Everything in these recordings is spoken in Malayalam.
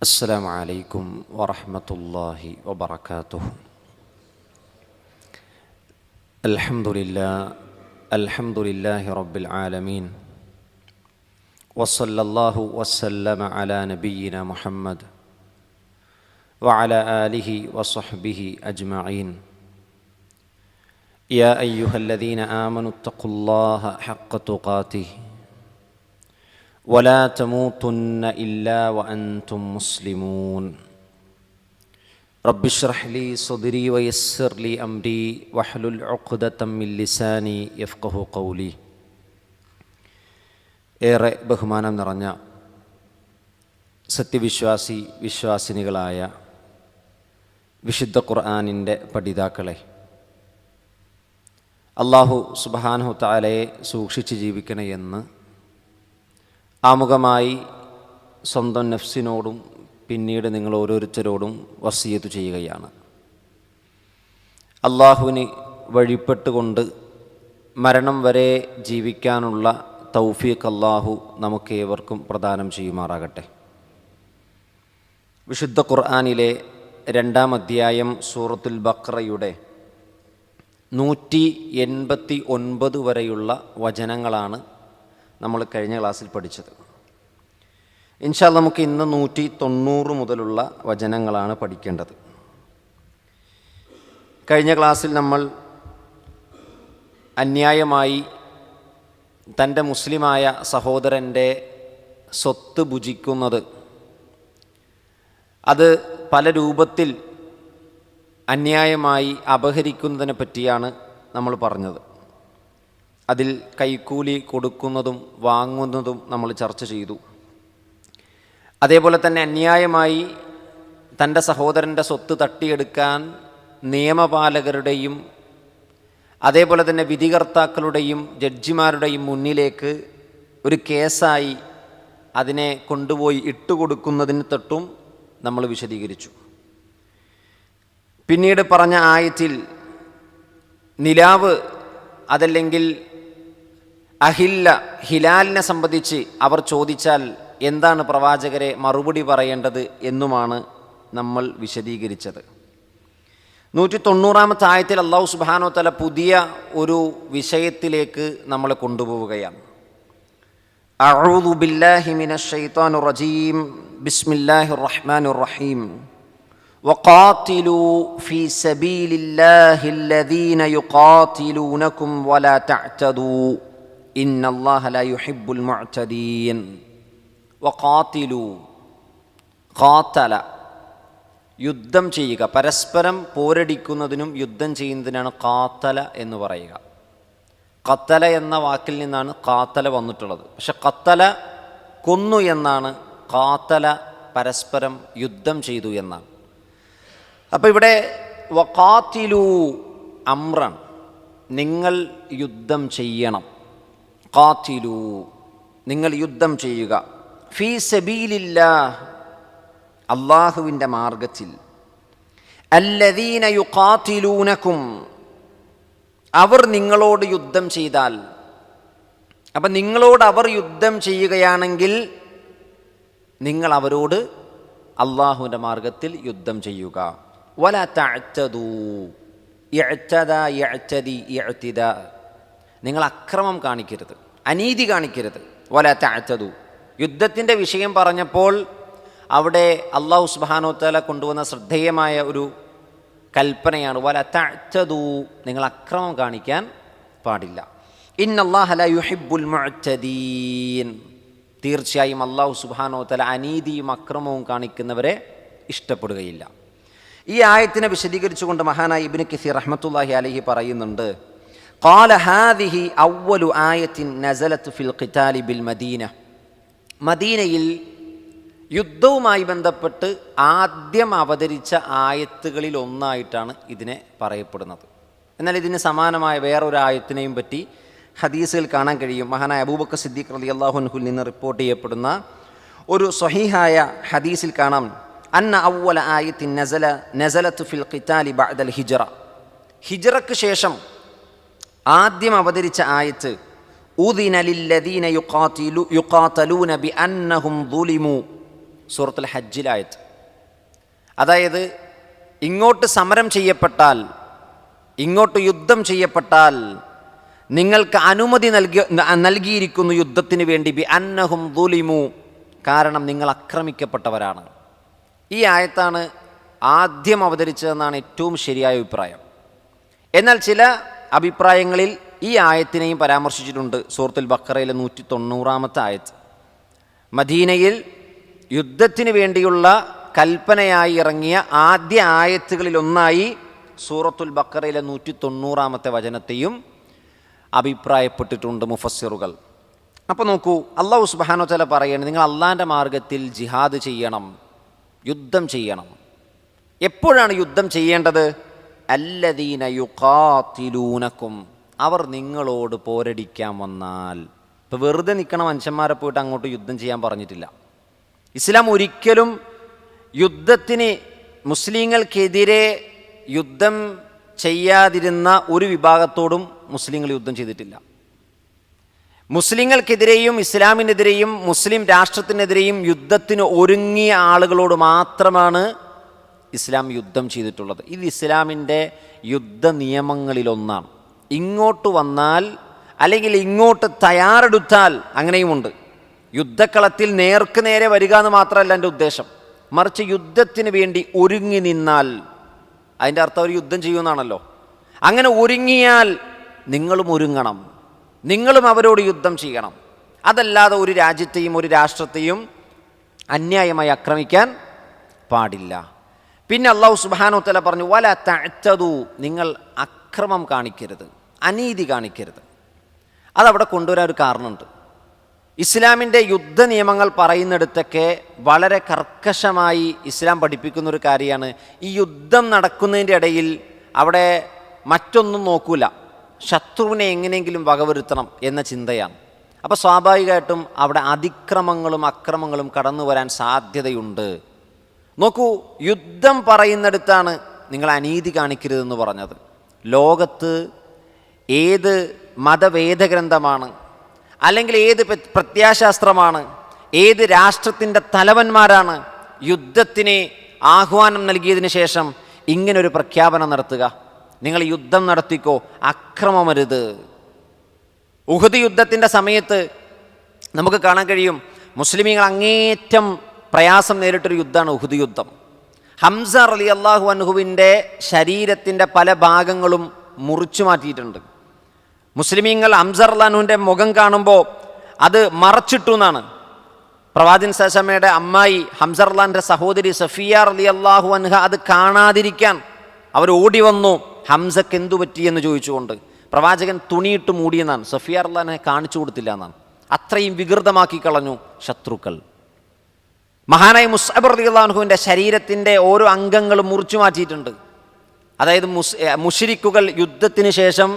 السلام عليكم ورحمة الله وبركاته. الحمد لله رب العالمين، وصلى الله وسلم على نبينا محمد وعلى آله وصحبه أجمعين. يا أيها الذين آمنوا اتقوا الله حق تقاته ولا تموتن إلا وأنتم مسلمون. رب اشرح لي صدري ويسر لي أمري واحلل عقدة من لساني يفقه قولي. ഏറെ ബഹുമാനം നിറഞ്ഞ വിശ്വാസിനികളായ വിശുദ്ധ ഖുർആനിൻ്റെ പഠിതാക്കളെ, അല്ലാഹു സുബ്ഹാനഹു തആലയെ സൂക്ഷിച്ച് ജീവിക്കണേ എന്ന് ആമുഖമായി സ്വന്തം നഫ്സിനോടും പിന്നീട് നിങ്ങൾ ഓരോരുത്തരോടും വസിയത്ത് ചെയ്യുകയാണ്. അള്ളാഹുവിന് വഴിപ്പെട്ടുകൊണ്ട് മരണം വരെ ജീവിക്കാനുള്ള തൗഫീഖ് അള്ളാഹു നമുക്കേവർക്കും പ്രദാനം ചെയ്യുമാറാകട്ടെ. വിശുദ്ധ ഖുർആനിലെ 2-ാം അധ്യായം സൂറത്തുൽ ബഖറയുടെ 189 വരെയുള്ള വചനങ്ങളാണ് നമ്മൾ കഴിഞ്ഞ ക്ലാസ്സിൽ പഠിച്ചത്. ഇൻഷാ അല്ലാഹ് നമുക്ക് ഇന്ന് 190 മുതലുള്ള വചനങ്ങളാണ് പഠിക്കേണ്ടത്. കഴിഞ്ഞ ക്ലാസ്സിൽ നമ്മൾ അന്യായമായി തൻ്റെ മുസ്ലിമായ സഹോദരൻ്റെ സ്വത്ത് ഭുജിക്കുന്നത്, അത് പല രൂപത്തിൽ അന്യായമായി അപഹരിക്കുന്നതിനെ പറ്റിയാണ് നമ്മൾ പറഞ്ഞത്. അതിൽ കൈക്കൂലി കൊടുക്കുന്നതും വാങ്ങുന്നതും നമ്മൾ ചർച്ച ചെയ്തു. അതേപോലെ തന്നെ അന്യായമായി തൻ്റെ സഹോദരൻ്റെ സ്വത്ത് തട്ടിയെടുക്കാൻ നിയമപാലകരുടെയും അതേപോലെ തന്നെ വിധികർത്താക്കളുടെയും ജഡ്ജിമാരുടെയും മുന്നിലേക്ക് ഒരു കേസായി അതിനെ കൊണ്ടുപോയി ഇട്ടുകൊടുക്കുന്നതിന് തൊട്ടും നമ്മൾ വിശദീകരിച്ചു. പിന്നീട് പറഞ്ഞ ആയത്തിൽ നിലാവ് അതല്ലെങ്കിൽ ഹിലാലിനെ സംബന്ധിച്ച് അവർ ചോദിച്ചാൽ എന്താണ് പ്രവാചകരെ മറുപടി പറയേണ്ടത് എന്നുമാണ് നമ്മൾ വിശദീകരിച്ചത്. 190-ാമത്തെ ആയത്തിൽ അല്ലാഹു സുബ്ഹാനഹു വ തആല പുതിയ ഒരു വിഷയത്തിലേക്ക് നമ്മളെ കൊണ്ടുപോവുകയാണ്. അഊദു ബില്ലാഹി മിനശ് ശൈത്വാനിർ റജീം. ബിസ്മില്ലാഹിർ റഹ്മാനിർ റഹീം. വഖാതിലൂ ഫീ സബീലില്ലാഹില്ലദീന യുഖാതിലൂനകും വലാ തഅ്തദൂ ഇന്നല്ലാഹ ലാ യുഹിബ്ബുൽ മുഅ്തദീൻ. വഖാതിലൂ, ഖാതല യുദ്ധം ചെയ്യുക, പരസ്പരം പോരടിക്കുന്നതിനും യുദ്ധം ചെയ്യുന്നതിനാണ് ഖാതല എന്ന് പറയുക. ഖത്തല എന്ന വാക്കിൽ നിന്നാണ് ഖാതല വന്നിട്ടുള്ളത്. പക്ഷെ ഖത്തല കൊന്നു എന്നാണ്, ഖാതല പരസ്പരം യുദ്ധം ചെയ്തു എന്നാണ്. അപ്പോൾ ഇവിടെ വഖാതിലൂ അംറൻ, നിങ്ങൾ യുദ്ധം ചെയ്യണം. ഖാതിലൂ, നിങ്ങൾ യുദ്ധം ചെയ്യുക. ഫീ സബീലില്ലാഹ്, അല്ലാഹുവിൻ്റെ മാർഗത്തിൽ. അല്ലദീന യുഖാതിലൂനകും, അവർ നിങ്ങളോട് യുദ്ധം ചെയ്താൽ. അപ്പം നിങ്ങളോട് അവർ യുദ്ധം ചെയ്യുകയാണെങ്കിൽ നിങ്ങൾ അവരോട് അല്ലാഹുവിൻ്റെ മാർഗത്തിൽ യുദ്ധം ചെയ്യുക. വലാ തഅ്തദൂ, ഇഅ്തദ യഅ്തദി ഇഅ്തിദാ, നിങ്ങൾ അക്രമം കാണിക്കരുത്, അനീതി കാണിക്കരുത്. വലാ തഅ്തദൂ, യുദ്ധത്തിൻ്റെ വിഷയം പറഞ്ഞപ്പോൾ അവിടെ അല്ലാഹു സുബ്ഹാനഹു വ തആല കൊണ്ടുവന്ന ശ്രദ്ധേയമായ ഒരു കൽപ്പനയാണ്. വലാ തഅ്തദൂ, നിങ്ങൾ അക്രമം കാണിക്കാൻ പാടില്ല. ഇന്നല്ലാഹ ലാ യുഹിബ്ബുൽ മുഅ്തദീൻ, തീർച്ചയായും അല്ലാഹു സുബ്ഹാനഹു വ തആല അനീതിയും അക്രമവും കാണിക്കുന്നവരെ ഇഷ്ടപ്പെടുകയില്ല. ഈ ആയത്തിനെ വിശദീകരിച്ചുകൊണ്ട് മഹാനായ ഇബ്നു കസീർ റഹ്മത്തുള്ളാഹി അലൈഹി പറയുന്നുണ്ട്, ഖാല ഹാദിഹി അവ്വലു ആയത്തിൻ നസലത് ഫിൽ ഖിതാലി ബിൽ മദീന. മദീനയിൽ യുദ്ധവുമായി ബന്ധപ്പെട്ട് ആദ്യം അവതരിച്ച ആയത്തുകളിൽ ഒന്നായിട്ടാണ് ഇതിനെ പറയപ്പെടുന്നത്. എന്നാൽ ഇതിന് സമാനമായ വേറൊരു ആയത്തിനെയും പറ്റി ഹദീസുകൾ കാണാൻ കഴിയും. മഹാനായ അബൂബക്കർ സിദ്ദീഖ് റളിയല്ലാഹു അൻഹുവിൽ നിന്ന് റിപ്പോർട്ട് ചെയ്യപ്പെടുന്ന ഒരു സ്വഹീഹായ ഹദീസിൽ കാണാം, അന്ന അവ്വല ആയത്തിൻ നസലത് ഫിൽ ഖിതാലി ബഅദൽ ഹിജ്റ. ഹിജ്റക്ക് ശേഷം ആദ്യം അവതരിച്ച ആയത്ത് ഉദിന ലില്ലദീന യുഖാതലൂന ബിഅന്നഹും ദുലിമു സൂറത്തുൽ ഹജ്ജിലായത്. അതായത് ഇങ്ങോട്ട് സമരം ചെയ്യപ്പെട്ടാൽ, ഇങ്ങോട്ട് യുദ്ധം ചെയ്യപ്പെട്ടാൽ നിങ്ങൾക്ക് അനുമതി നൽകിയിരിക്കുന്നു യുദ്ധത്തിന് വേണ്ടി. ബി അന്നഹും ദുലിമു, കാരണം നിങ്ങൾ ആക്രമിക്കപ്പെട്ടവരാണ്. ഈ ആയത്താണ് ആദ്യം അവതരിച്ചതെന്നാണ് ഏറ്റവും ശരിയായ അഭിപ്രായം. എന്നാൽ ചില അഭിപ്രായങ്ങളിൽ ഈ ആയത്തിനെയും പരാമർശിച്ചിട്ടുണ്ട്. സൂറത്തുൽ ബഖറയിലെ 190 ആയത്ത്. മദീനയിൽ യുദ്ധത്തിന് വേണ്ടിയുള്ള കൽപ്പനയായി ഇറങ്ങിയ ആദ്യ ആയത്തുകളിലൊന്നായി സൂറത്തുൽ ബഖറയിലെ 190 വചനത്തെയും അഭിപ്രായപ്പെട്ടിട്ടുണ്ട് മുഫസ്സിറുകൾ. അപ്പോൾ നോക്കൂ, അല്ലാഹു സുബ്ഹാനഹു വ തആല പറയുന്നത് നിങ്ങൾ അള്ളാഹിൻ്റെ മാർഗത്തിൽ ജിഹാദ് ചെയ്യണം, യുദ്ധം ചെയ്യണം. എപ്പോഴാണ് യുദ്ധം ചെയ്യേണ്ടത്? അല്ലദീന യുഖാതിലൂനക്കും, അവർ നിങ്ങളോട് പോരടിക്കാൻ വന്നാൽ. ഇപ്പോൾ വെറുതെ നിൽക്കണ മനുഷ്യന്മാരെ പോയിട്ട് അങ്ങോട്ട് യുദ്ധം ചെയ്യാൻ പറഞ്ഞിട്ടില്ല. ഇസ്ലാം ഒരിക്കലും യുദ്ധത്തിന്, മുസ്ലിങ്ങൾക്കെതിരെ യുദ്ധം ചെയ്യാതിരുന്ന ഒരു വിഭാഗത്തോടും മുസ്ലിങ്ങൾ യുദ്ധം ചെയ്തിട്ടില്ല. മുസ്ലിങ്ങൾക്കെതിരെയും ഇസ്ലാമിനെതിരെയും മുസ്ലിം രാഷ്ട്രത്തിനെതിരെയും യുദ്ധത്തിന് ഒരുങ്ങിയ ആളുകളോട് മാത്രമാണ് ഇസ്ലാം യുദ്ധം ചെയ്തിട്ടുള്ളത്. ഇത് ഇസ്ലാമിൻ്റെ യുദ്ധ നിയമങ്ങളിലൊന്നാണ്. ഇങ്ങോട്ട് വന്നാൽ അല്ലെങ്കിൽ ഇങ്ങോട്ട് തയ്യാറെടുത്താൽ അങ്ങനെയുമുണ്ട്. യുദ്ധക്കളത്തിൽ നേർക്ക് നേരെ വരിക എന്ന് മാത്രമല്ല എൻ്റെ ഉദ്ദേശം, മറിച്ച് യുദ്ധത്തിന് വേണ്ടി ഒരുങ്ങി നിന്നാൽ, അതിൻ്റെ അർത്ഥം അവർ യുദ്ധം ചെയ്യുമെന്നാണല്ലോ. അങ്ങനെ ഒരുങ്ങിയാൽ നിങ്ങളും ഒരുങ്ങണം, നിങ്ങളും അവരോട് യുദ്ധം ചെയ്യണം. അതല്ലാതെ ഒരു രാജ്യത്തെയും ഒരു രാഷ്ട്രത്തെയും അന്യായമായി ആക്രമിക്കാൻ പാടില്ല. പിന്നെ അല്ലാഹു സുബ്ഹാനഹു വ തആല പറഞ്ഞു, വല തഅ്തദു, നിങ്ങൾ അക്രമം കാണിക്കരുത്, അനീതി കാണിക്കരുത്. അതവിടെ കൊണ്ടുവരാൻ ഒരു കാരണമുണ്ട്. ഇസ്ലാമിൻ്റെ യുദ്ധ നിയമങ്ങൾ പറയുന്നിടത്തൊക്കെ വളരെ കർക്കശമായി ഇസ്ലാം പഠിപ്പിക്കുന്ന ഒരു കാര്യമാണ്, ഈ യുദ്ധം നടക്കുന്നതിൻ്റെ ഇടയിൽ അവിടെ മറ്റൊന്നും നോക്കൂല, ശത്രുവിനെ എങ്ങനെയെങ്കിലും വകവരുത്തണം എന്ന ചിന്തയാണ്. അപ്പോൾ സ്വാഭാവികമായിട്ടും അവിടെ അതിക്രമങ്ങളും അക്രമങ്ങളും കടന്നു വരാൻ സാധ്യതയുണ്ട്. നോക്കൂ, യുദ്ധം പറയുന്നിടത്താണ് നിങ്ങൾ അനീതി കാണിക്കരുതെന്ന് പറഞ്ഞത്. ലോകത്ത് ഏത് മതവേദഗ്രന്ഥമാണ്, അല്ലെങ്കിൽ ഏത് പ്രത്യാശാസ്ത്രമാണ്, ഏത് രാഷ്ട്രത്തിൻ്റെ തലവന്മാരാണ് യുദ്ധത്തിന് ആഹ്വാനം നൽകിയതിന് ശേഷം ഇങ്ങനൊരു പ്രഖ്യാപനം നടത്തുക? നിങ്ങൾ യുദ്ധം നടത്തിക്കോ, അക്രമമരുത്. ഉഹദ് യുദ്ധത്തിൻ്റെ സമയത്ത് നമുക്ക് കാണാൻ കഴിയും, മുസ്ലിമീങ്ങൾ അങ്ങേറ്റം പ്രയാസം നേരിട്ടൊരു യുദ്ധമാണ് ഉഹദ് യുദ്ധം. ഹംസ റളിയല്ലാഹു അൻഹുവിൻ്റെ ശരീരത്തിൻ്റെ പല ഭാഗങ്ങളും മുറിച്ചു മാറ്റിയിട്ടുണ്ട്. മുസ്ലിമീങ്ങൾ ഹംസ റളിയല്ലാഹു അൻഹുവിൻ്റെ മുഖം കാണുമ്പോൾ അത് മറച്ചിട്ടു എന്നാണ്. പ്രവാചകൻ സല്ലല്ലാഹു അലൈഹി വസല്ലമയുടെ അമ്മായി ഹംസ റളിയല്ലാഹുവിൻ്റെ സഹോദരി സഫിയ റളിയല്ലാഹു അൻഹ അത് കാണാതിരിക്കാൻ അവർ ഓടി വന്നു, ഹംസക്ക് എന്തു പറ്റിയെന്ന് ചോദിച്ചുകൊണ്ട്. പ്രവാചകൻ തുണിയിട്ട് മൂടിയെന്നാണ്, സഫിയ റളിയല്ലാഹു അൻഹയെ കാണിച്ചു കൊടുത്തില്ല എന്നാണ്. അത്രയും വികൃതമാക്കി കളഞ്ഞു ശത്രുക്കൾ. മഹാനായ മുസ്അബ് റളിയല്ലാഹു അൻഹുവിൻ്റെ ശരീരത്തിൻ്റെ ഓരോ അംഗങ്ങളും മുറിച്ചു മാറ്റിയിട്ടുണ്ട്. അതായത് മുശ്രിക്കുകൾ യുദ്ധത്തിന് ശേഷം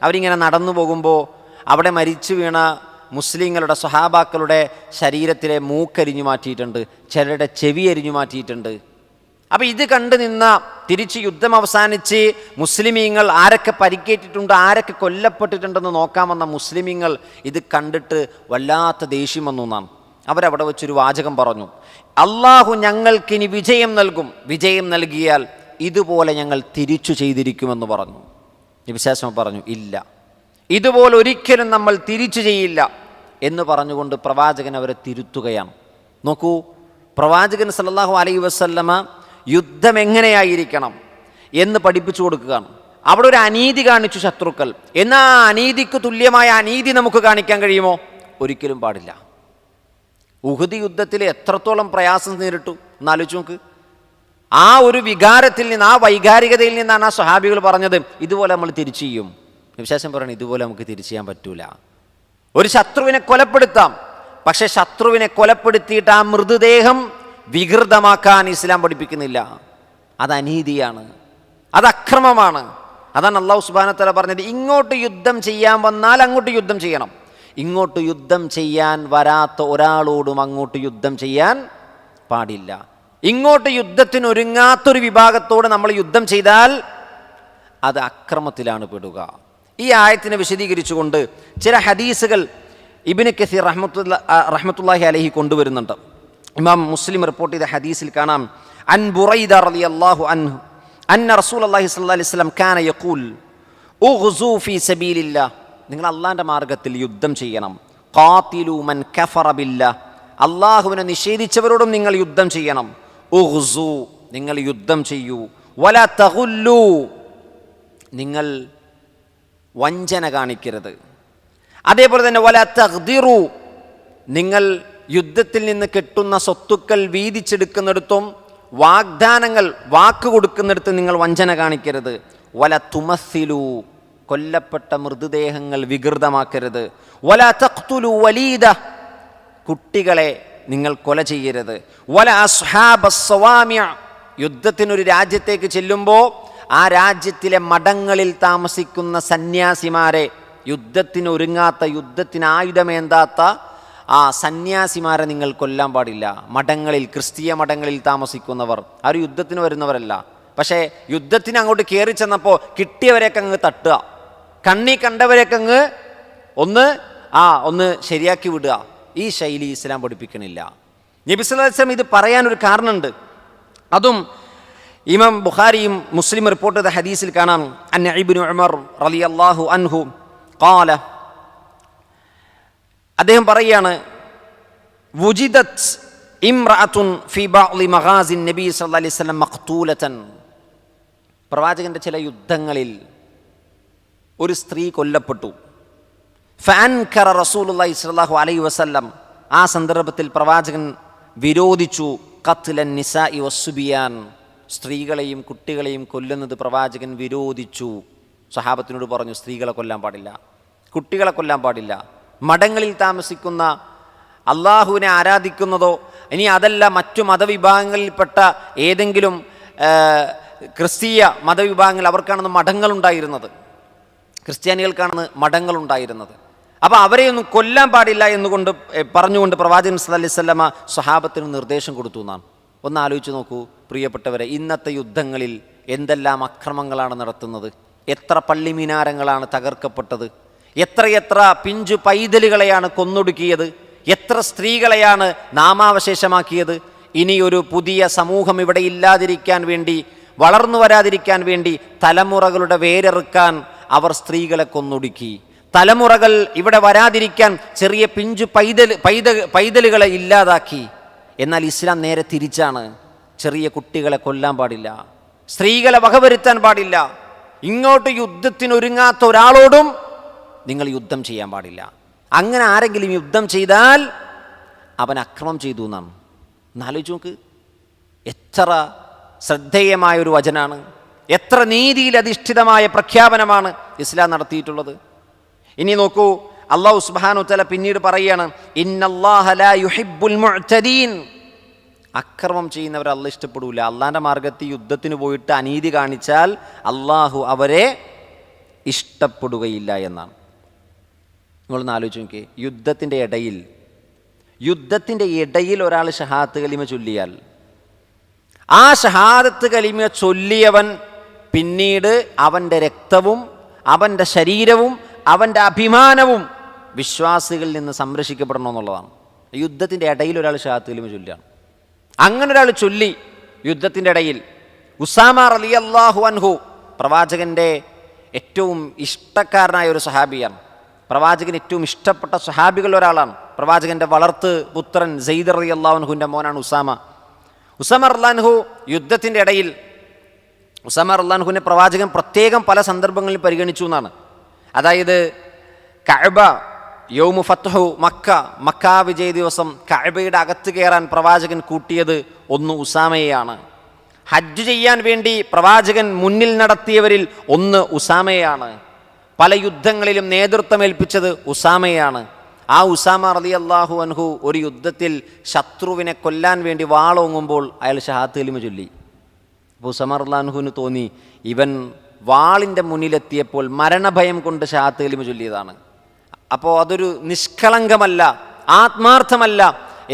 അവരിങ്ങനെ നടന്നു പോകുമ്പോൾ അവിടെ മരിച്ചു വീണ മുസ്ലിങ്ങളുടെ സ്വഹാബാക്കളുടെ ശരീരത്തിലെ മൂക്കരിഞ്ഞു മാറ്റിയിട്ടുണ്ട്, ചിലരുടെ ചെവി അരിഞ്ഞു മാറ്റിയിട്ടുണ്ട്. അപ്പോൾ ഇത് കണ്ടു നിന്ന, തിരിച്ച് യുദ്ധം അവസാനിച്ച് മുസ്ലിമീങ്ങൾ ആരൊക്കെ പരിക്കേറ്റിട്ടുണ്ട്, ആരൊക്കെ കൊല്ലപ്പെട്ടിട്ടുണ്ടെന്ന് നോക്കാൻ വന്ന മുസ്ലിമീങ്ങൾ ഇത് കണ്ടിട്ട് വല്ലാത്ത ദേഷ്യം വന്നു എന്നാണ്. അവരവിടെ വെച്ചൊരു വാചകം പറഞ്ഞു, അള്ളാഹു ഞങ്ങൾക്കിനി വിജയം നൽകും, വിജയം നൽകിയാൽ ഇതുപോലെ ഞങ്ങൾ തിരിച്ചു ചെയ്തിരിക്കുമെന്ന് പറഞ്ഞു. നബി സല്ലല്ലാഹു അലൈഹി വസല്ലം പറഞ്ഞു, ഇല്ല, ഇതുപോലെ ഒരിക്കലും നമ്മൾ തിരിച്ചു ചെയ്യില്ല എന്ന് പറഞ്ഞുകൊണ്ട് പ്രവാചകൻ അവരെ തിരുത്തുകയാണ്. നോക്കൂ, പ്രവാചകൻ സല്ലല്ലാഹു അലൈഹി വസല്ലമ യുദ്ധം എങ്ങനെയായിരിക്കണം എന്ന് പഠിപ്പിച്ചു കൊടുക്കുകയാണ്. അവിടെ ഒരു അനീതി കാണിച്ചു ശത്രുക്കൾ, എന്നാൽ ആ അനീതിക്ക് തുല്യമായ അനീതി നമുക്ക് കാണിക്കാൻ കഴിയുമോ? ഒരിക്കലും പാടില്ല. ഉഹദ് യുദ്ധത്തിൽ എത്രത്തോളം പ്രയാസം നേരിട്ടു എന്നാലോചിച്ച് നോക്ക്. ആ ഒരു വികാരത്തിൽ നിന്ന്, ആ വൈകാരികതയിൽ നിന്നാണ് ആ സ്വഹാബികൾ പറഞ്ഞത്, ഇതുപോലെ നമ്മൾ തിരിച്ചു ചെയ്യും. വിശ്വാസം പറയണം, ഇതുപോലെ നമുക്ക് തിരിച്ചു ചെയ്യാൻ പറ്റൂല. ഒരു ശത്രുവിനെ കൊലപ്പെടുത്താം, പക്ഷെ ശത്രുവിനെ കൊലപ്പെടുത്തിയിട്ട് ആ മൃതദേഹം വികൃതമാക്കാൻ ഇസ്ലാം പഠിപ്പിക്കുന്നില്ല. അത് അനീതിയാണ്, അത് അക്രമമാണ്. അതാണ് അല്ലാഹു സുബ്ഹാനഹു വ തആല പറഞ്ഞത്, ഇങ്ങോട്ട് യുദ്ധം ചെയ്യാൻ വന്നാൽ അങ്ങോട്ട് യുദ്ധം ചെയ്യണം. ഇങ്ങോട്ട് യുദ്ധം ചെയ്യാൻ വരാത്ത ഒരാളോടും അങ്ങോട്ട് യുദ്ധം ചെയ്യാൻ പാടില്ല. ഇങ്ങോട്ട് യുദ്ധത്തിന് ഒരുങ്ങാത്തൊരു വിഭാഗത്തോട് നമ്മൾ യുദ്ധം ചെയ്താൽ അത് അക്രമത്തിലാണ് പെടുക. ഈ ആയത്തിനെ വിശദീകരിച്ചുകൊണ്ട് ചില ഹദീസുകൾ ഇബ്നു കസീർ റഹ്മത്തുള്ളാഹി അലൈഹി കൊണ്ടുവരുന്നുണ്ട്. ഇമാം മുസ്ലിം റിപ്പോർട്ട് ചെയ്ത ഹദീസിൽ കാണാം, അൻ ബുറൈദ റളിയല്ലാഹു അൻഹു അന്ന റസൂലുള്ളാഹി സ്വല്ലല്ലാഹി അലൈഹി വസല്ലം കാന യഖൂൽ ഉഗ്സൂ ഫീ സബീലില്ലാഹ്, നിങ്ങൾ അള്ളാഹിൻ്റെ മാർഗത്തിൽ യുദ്ധം ചെയ്യണം. ഖാതിലു മൻ കഫറ ബില്ലാഹ്, അള്ളാഹുവിനെ നിഷേധിച്ചവരോടും നിങ്ങൾ യുദ്ധം ചെയ്യണം. ഉഗ്സൂ, നിങ്ങൾ യുദ്ധം ചെയ്യൂ. വലാ തഗുല്ലു, നിങ്ങൾ വഞ്ചന കാണിക്കരുത്. അതേപോലെ തന്നെ വലാ തഗ്ദിറു, നിങ്ങൾ യുദ്ധത്തിൽ നിന്ന് കിട്ടുന്ന സ്വത്തുക്കൾ വീതിച്ചെടുക്കുന്നിടത്തും വാഗ്ദാനങ്ങൾ വാക്ക് കൊടുക്കുന്നിടത്ത് നിങ്ങൾ വഞ്ചന കാണിക്കരുത്. വല തുമസ്സിലു, കൊല്ലപ്പെട്ട മൃതദേഹങ്ങൾ വികൃതമാക്കരുത്. വല തഖ്തുലു വലീദ, കുട്ടികളെ നിങ്ങൾ കൊല ചെയ്യരുത്. വല അസ്ഹാബസ്സവാമിഅ, യുദ്ധത്തിനൊരു രാജ്യത്തേക്ക് ചെല്ലുമ്പോൾ ആ രാജ്യത്തിലെ മഠങ്ങളിൽ താമസിക്കുന്ന സന്യാസിമാരെ, യുദ്ധത്തിന് ഒരുങ്ങാത്ത, യുദ്ധത്തിന് ആയുധമേന്താത്ത ആ സന്യാസിമാരെ നിങ്ങൾ കൊല്ലാൻ പാടില്ല. മഠങ്ങളിൽ, ക്രിസ്തീയ മഠങ്ങളിൽ താമസിക്കുന്നവർ അവർ യുദ്ധത്തിന് വരുന്നവരല്ല. പക്ഷേ യുദ്ധത്തിന് അങ്ങോട്ട് കയറി ചെന്നപ്പോൾ കിട്ടിയവരെയൊക്കെ അങ്ങ് തട്ടുക, കണ്ണി കണ്ടവരെയൊക്കെ അങ്ങ് ഒന്ന് ശരിയാക്കി വിടുക. ഈ ശൈലി ഇസ്ലാം പഠിപ്പിക്കണില്ല. നബി സല്ലല്ലാഹു അലൈഹി വസല്ലം ഇത് പറയാനൊരു കാരണമുണ്ട്. അതും ഇമാം ബുഖാരിയും മുസ്ലിം റിപ്പോർട്ട് ചെയ്ത ഹദീസിൽ കാണാം, അന്ന ഇബ്നു ഉമർ റളിയല്ലാഹു അൻഹു ഖാല, അദ്ദേഹം പറയുകയാണ്, വുജിദത് ഇംറഅത്തുൻ ഫീ ബഅദി മഗാസി നബി സല്ലല്ലാഹു അലൈഹി വസല്ലം മഖ്തൂലതൻ, പ്രവാചകന്റെ ചില യുദ്ധങ്ങളിൽ ഒരു സ്ത്രീ കൊല്ലപ്പെട്ടു. ഫഅൻകറ റസൂലുള്ളാഹി സ്വല്ലല്ലാഹു അലൈഹി വസല്ലം, ആ സന്ദർഭത്തിൽ പ്രവാചകൻ വിരോധിച്ചു. ഖത്ലൻ നിസാഇ വസ്സുബിയാൻ, സ്ത്രീകളെയും കുട്ടികളെയും കൊല്ലുന്നത് പ്രവാചകൻ വിരോധിച്ചു. സ്വഹാബത്തിനോട് പറഞ്ഞു, സ്ത്രീകളെ കൊല്ലാൻ പാടില്ല, കുട്ടികളെ കൊല്ലാൻ പാടില്ല. മഠങ്ങളിൽ താമസിക്കുന്ന, അള്ളാഹുവിനെ ആരാധിക്കുന്നതോ ഇനി അതല്ല മറ്റു മതവിഭാഗങ്ങളിൽപ്പെട്ട ഏതെങ്കിലും ക്രിസ്തീയ മതവിഭാഗങ്ങൾ, അവർക്കാണെന്ന് മഠങ്ങളുണ്ടായിരുന്നത്, ക്രിസ്ത്യാനികൾക്കാണെന്ന് മഠങ്ങളുണ്ടായിരുന്നത്. അപ്പോൾ അവരെയൊന്നും കൊല്ലാൻ പാടില്ല എന്നുകൊണ്ട് പറഞ്ഞുകൊണ്ട് പ്രവാചകൻ സല്ലല്ലാഹു അലൈഹി വസല്ലമ സ്വഹാബത്തിന് നിർദ്ദേശം കൊടുത്തു എന്നാണ്. ഒന്ന് ആലോചിച്ച് നോക്കൂ പ്രിയപ്പെട്ടവരെ, ഇന്നത്തെ യുദ്ധങ്ങളിൽ എന്തെല്ലാം അക്രമങ്ങളാണ് നടത്തുന്നത്, എത്ര പള്ളിമിനാരങ്ങളാണ് തകർക്കപ്പെട്ടത്, എത്രയെത്ര പിഞ്ചു പൈതലുകളെയാണ് കൊന്നൊടുക്കിയത്, എത്ര സ്ത്രീകളെയാണ് നാമാവശേഷമാക്കിയത്. ഇനി ഒരു പുതിയ സമൂഹം ഇവിടെ ഇല്ലാതിരിക്കാൻ വേണ്ടി, വളർന്നു വരാതിരിക്കാൻ വേണ്ടി തലമുറകളുടെ വേരെറുക്കാൻ അവർ സ്ത്രീകളെ കൊന്നൊടുക്കി. തലമുറകൾ ഇവിടെ വരാതിരിക്കാൻ ചെറിയ പിഞ്ചു പൈതലുകളെ ഇല്ലാതാക്കി. എന്നാൽ ഇസ്ലാം നേരെ തിരിച്ചാണ്. ചെറിയ കുട്ടികളെ കൊല്ലാൻ പാടില്ല, സ്ത്രീകളെ വകവരുത്താൻ പാടില്ല. ഇങ്ങോട്ട് യുദ്ധത്തിനൊരുങ്ങാത്ത ഒരാളോടും നിങ്ങൾ യുദ്ധം ചെയ്യാൻ പാടില്ല. അങ്ങനെ ആരെങ്കിലും യുദ്ധം ചെയ്താൽ അവൻ അക്രമം ചെയ്തു എന്നാണ്. എന്നാലോചിച്ച് നോക്ക്, എത്ര ശ്രദ്ധേയമായൊരു വചനാണ്, എത്ര നീതിയിൽ അധിഷ്ഠിതമായ പ്രഖ്യാപനമാണ് ഇസ്ലാം നടത്തിയിട്ടുള്ളത്. ഇനി നോക്കൂ, അല്ലാഹു സുബ്ഹാനഹു വ തആല പിന്നീട് പറയുകയാണ്, ഇന്നല്ലാഹ ലാ യുഹിബ്ബുൽ മുഅ്തദീൻ, അക്രമം ചെയ്യുന്നവരെ അള്ളാഹ് ഇഷ്ടപ്പെടൂല. അള്ളാഹിൻ്റെ മാർഗത്തിൽ യുദ്ധത്തിന് പോയിട്ട് അനീതി കാണിച്ചാൽ അള്ളാഹു അവരെ ഇഷ്ടപ്പെടുകയില്ല എന്നാണ്. നിങ്ങളൊന്ന് ആലോചിച്ച് നോക്കിയേ, യുദ്ധത്തിൻ്റെ ഇടയിൽ ഒരാൾ ഷഹാദത്ത് കലിമ ചൊല്ലിയാൽ ആ ഷഹാദത്ത് കലിമ ചൊല്ലിയവൻ പിന്നീട് അവൻ്റെ രക്തവും അവൻ്റെ ശരീരവും അവൻ്റെ അഭിമാനവും വിശ്വാസികളിൽ നിന്ന് സംരക്ഷിക്കപ്പെടണമെന്നുള്ളതാണ്. യുദ്ധത്തിൻ്റെ ഇടയിൽ ഒരാൾ ഷഹാദത്ത് കലിമ ചൊല്ലുകയാണ്. അങ്ങനെ ഒരാൾ ചൊല്ലി യുദ്ധത്തിൻ്റെ ഇടയിൽ, ഉസാമ റളിയല്ലാഹു അൻഹു പ്രവാചകൻ്റെ ഏറ്റവും ഇഷ്ടക്കാരനായ ഒരു സഹാബിയാണ്. പ്രവാചകൻ ഏറ്റവും ഇഷ്ടപ്പെട്ട സഹാബികളിൽ ഒരാളാണ്. പ്രവാചകൻ്റെ വളർത്ത് പുത്രൻ സെയ്ദ് റളിയല്ലാഹു അൻഹുവിൻ്റെ മോനാണ് ഉസാമ. ഉസാമ റളിയല്ലാഹു അൻഹു യുദ്ധത്തിൻ്റെ ഇടയിൽ, ഉസാമ റളിയല്ലാഹു അൻഹുവിനെ പ്രവാചകൻ പ്രത്യേകം പല സന്ദർഭങ്ങളിൽ പരിഗണിച്ചു എന്നാണ്. അതായത് കഅബ യൗമു ഫത്ഹു മക്ക വിജയ ദിവസം കഅബയുടെ അകത്ത് കയറാൻ പ്രവാചകൻ കൂട്ടിയത് ഒന്ന് ഉസാമയെയാണ്. ഹജ്ജ് ചെയ്യാൻ വേണ്ടി പ്രവാചകൻ മുന്നിൽ നടത്തിയവരിൽ ഒന്ന് ഉസാമയാണ്. പല യുദ്ധങ്ങളിലും നേതൃത്വമേൽപ്പിച്ചത് ഉസാമയാണ്. ആ ഉസാമ റളിയല്ലാഹു അൻഹു ഒരു യുദ്ധത്തിൽ ശത്രുവിനെ കൊല്ലാൻ വേണ്ടി വാളോങ്ങുമ്പോൾ അയാൾ ഷഹാദത്ത് കലിമ ചൊല്ലി. അപ്പോൾ ഉസാമ റളിയല്ലാഹു അൻഹുവിന് തോന്നി, ഇവൻ വാളിൻ്റെ മുന്നിലെത്തിയപ്പോൾ മരണഭയം കൊണ്ട് ഷഹാദത്ത് കലിമ ചൊല്ലിയതാണ്, അപ്പോൾ അതൊരു നിഷ്കളങ്കമല്ല, ആത്മാർത്ഥമല്ല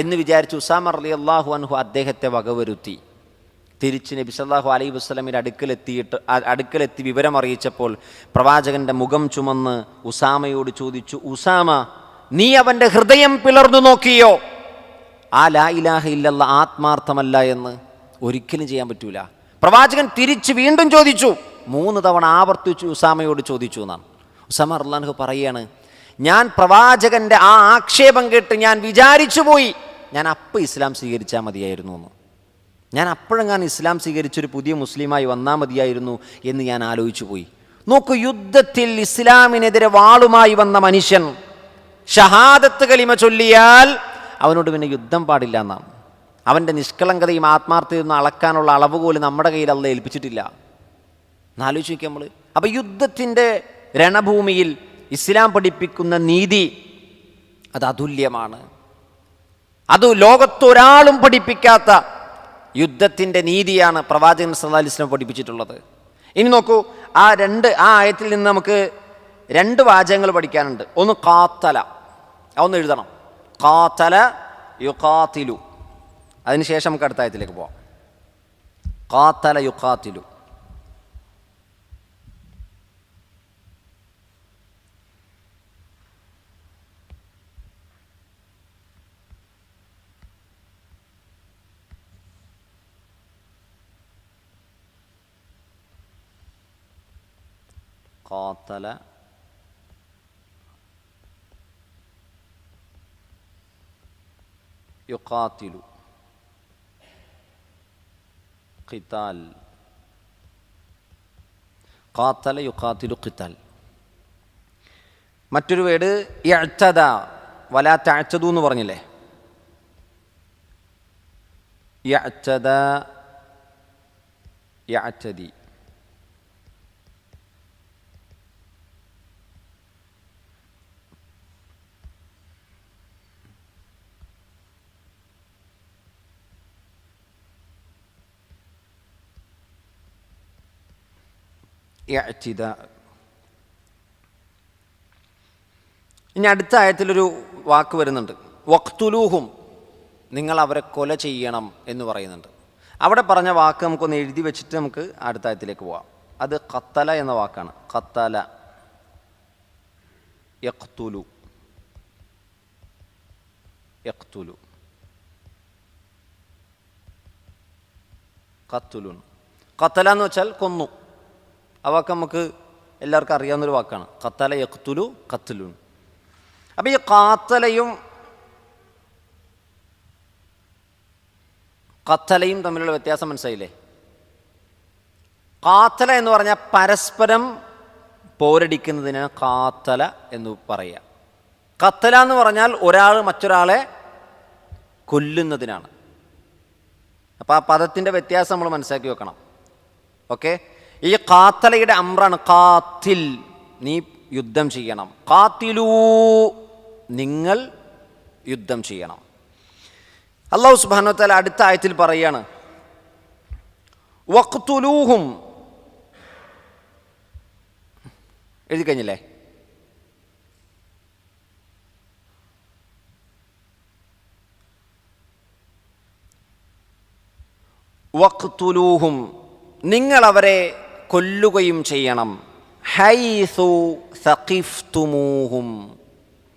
എന്ന് വിചാരിച്ച് ഉസാമ റളിയല്ലാഹു അൻഹു അദ്ദേഹത്തെ വകവരുത്തി. തിരിച്ച് നബി സല്ലല്ലാഹു അലൈഹി വസല്ലമയുടെ അടുക്കലെത്തി വിവരം അറിയിച്ചപ്പോൾ പ്രവാചകന്റെ മുഖം ചുമന്ന് ഉസാമയോട് ചോദിച്ചു, ഉസാമ, നീ അവൻ്റെ ഹൃദയം പിളർന്നു നോക്കിയോ? ആ ലാ ഇലാഹ ഇല്ലല്ലാ ആത്മാർത്ഥമല്ല എന്ന് ഒരിക്കലും ചെയ്യാൻ പറ്റൂല. പ്രവാചകൻ തിരിച്ച് വീണ്ടും ചോദിച്ചു, 3 തവണ ആവർത്തിച്ചു ഉസാമയോട് ചോദിച്ചു എന്നാണ്. ഉസാമ റളിയല്ലാഹു അൻഹു പറയാണ്, ഞാൻ പ്രവാചകൻ്റെ ആ ആക്ഷേപം കേട്ട് ഞാൻ വിചാരിച്ചു പോയി, ഞാൻ അപ്പം ഇസ്ലാം സ്വീകരിച്ചാൽ മതിയായിരുന്നു എന്ന്. ഞാൻ അപ്പോഴെങ്ങാനും ഇസ്ലാം സ്വീകരിച്ചൊരു പുതിയ മുസ്ലിമായി വന്നാൽ മതിയായിരുന്നു എന്ന് ഞാൻ ആലോചിച്ചു പോയി. നോക്കൂ, യുദ്ധത്തിൽ ഇസ്ലാമിനെതിരെ വാളുമായി വന്ന മനുഷ്യൻ ഷഹാദത്ത് കലിമ ചൊല്ലിയാൽ അവനോട് പിന്നെ യുദ്ധം പാടില്ല എന്നാണ്. അവൻ്റെ നിഷ്കളങ്കതയും ആത്മാർത്ഥതയും അളക്കാനുള്ള അളവുകോല് നമ്മുടെ കയ്യിൽ അള്ളാഹ് ഏൽപ്പിച്ചിട്ടില്ല. എന്നാലോചിച്ച് നോക്കിയാൽ നമ്മൾ. അപ്പം യുദ്ധത്തിൻ്റെ രണഭൂമിയിൽ ഇസ്ലാം പഠിപ്പിക്കുന്ന നീതി അത് അതുല്യമാണ്. അത് ലോകത്തൊരാളും പഠിപ്പിക്കാത്ത യുദ്ധത്തിൻ്റെ നീതിയാണ് പ്രവാചകൻ സല്ലല്ലാഹു അലൈഹി വസല്ലം പഠിപ്പിച്ചിട്ടുള്ളത്. ഇനി നോക്കൂ, ആ ആയത്തിൽ നിന്ന് നമുക്ക് 2 വാചകങ്ങൾ പഠിക്കാനുണ്ട്. ഒന്ന് ഖാത്തല, ഒന്ന് എഴുതണം. ഖാത്തല യുഖാതിലു. അതിനുശേഷം നമുക്ക് അടുത്ത ആയത്തിലേക്ക് പോവാം. ഖാത്തല യുഖാതിലു. ഖാത്തല യുഖാതിലു ഖിതാൽ. ഖാത്തല യുഖാതിലു ഖിതാൽ. മറ്റൊരു വേർഡ് ഇഅ്തദ വലാ തഅ്തദു എന്ന് പറഞ്ഞില്ലേ? ഇഅ്തദ യഅ്തദി. ഇനി അടുത്ത ആയത്തിലൊരു വാക്ക് വരുന്നുണ്ട്, വഖ്തുലൂഹും, നിങ്ങൾ അവരെ കൊല ചെയ്യണം എന്ന് പറയുന്നുണ്ട്. അവിടെ പറഞ്ഞ വാക്ക് നമുക്കൊന്ന് എഴുതി വെച്ചിട്ട് നമുക്ക് അടുത്ത ആയത്തിലേക്ക് പോവാം. അത് ഖത്തല എന്ന വാക്കാണ്. ഖത്തല യഖ്തുലു യഖ്തുലു ഖത്തുലുൻ. ഖത്തല എന്ന് വെച്ചാൽ കൊന്നു. ആ വാക്ക് നമുക്ക് എല്ലാവർക്കും അറിയാവുന്നൊരു വാക്കാണ്. ഖത്തല യഖ്തുലു ഖത്ലുൻ. അപ്പം ഈ ഖാത്തലയും ഖത്തലയും തമ്മിലുള്ള വ്യത്യാസം മനസ്സിലായില്ലേ? ഖാത്തല എന്ന് പറഞ്ഞാൽ പരസ്പരം പോരടിക്കുന്നതിന് ഖാത്തല എന്ന് പറയുക. ഖത്തല എന്ന് പറഞ്ഞാൽ ഒരാൾ മറ്റൊരാളെ കൊല്ലുന്നതിനാണ്. അപ്പം ആ പദത്തിൻ്റെ വ്യത്യാസം നമ്മൾ മനസ്സിലാക്കി വെക്കണം. ഓക്കെ, ഈ ഖാത്തലയുടെ അമ്രാണ് ഖാത്തിൽ, നീ യുദ്ധം ചെയ്യണം. ഖാത്തിലൂ, നിങ്ങൾ യുദ്ധം ചെയ്യണം. അല്ലാഹു സുബ്ഹാനഹു വ തആല അടുത്ത ആയത്തിൽ പറയാണ്, വഖ്തുലൂഹും. എഴുതി കഴിഞ്ഞില്ലേ? വഖ്തുലൂഹും, നിങ്ങൾ അവരെ കൊല്ലുകയും ചെയ്യണം. ഹൈസു സഖിഫ്തുമൂഹും,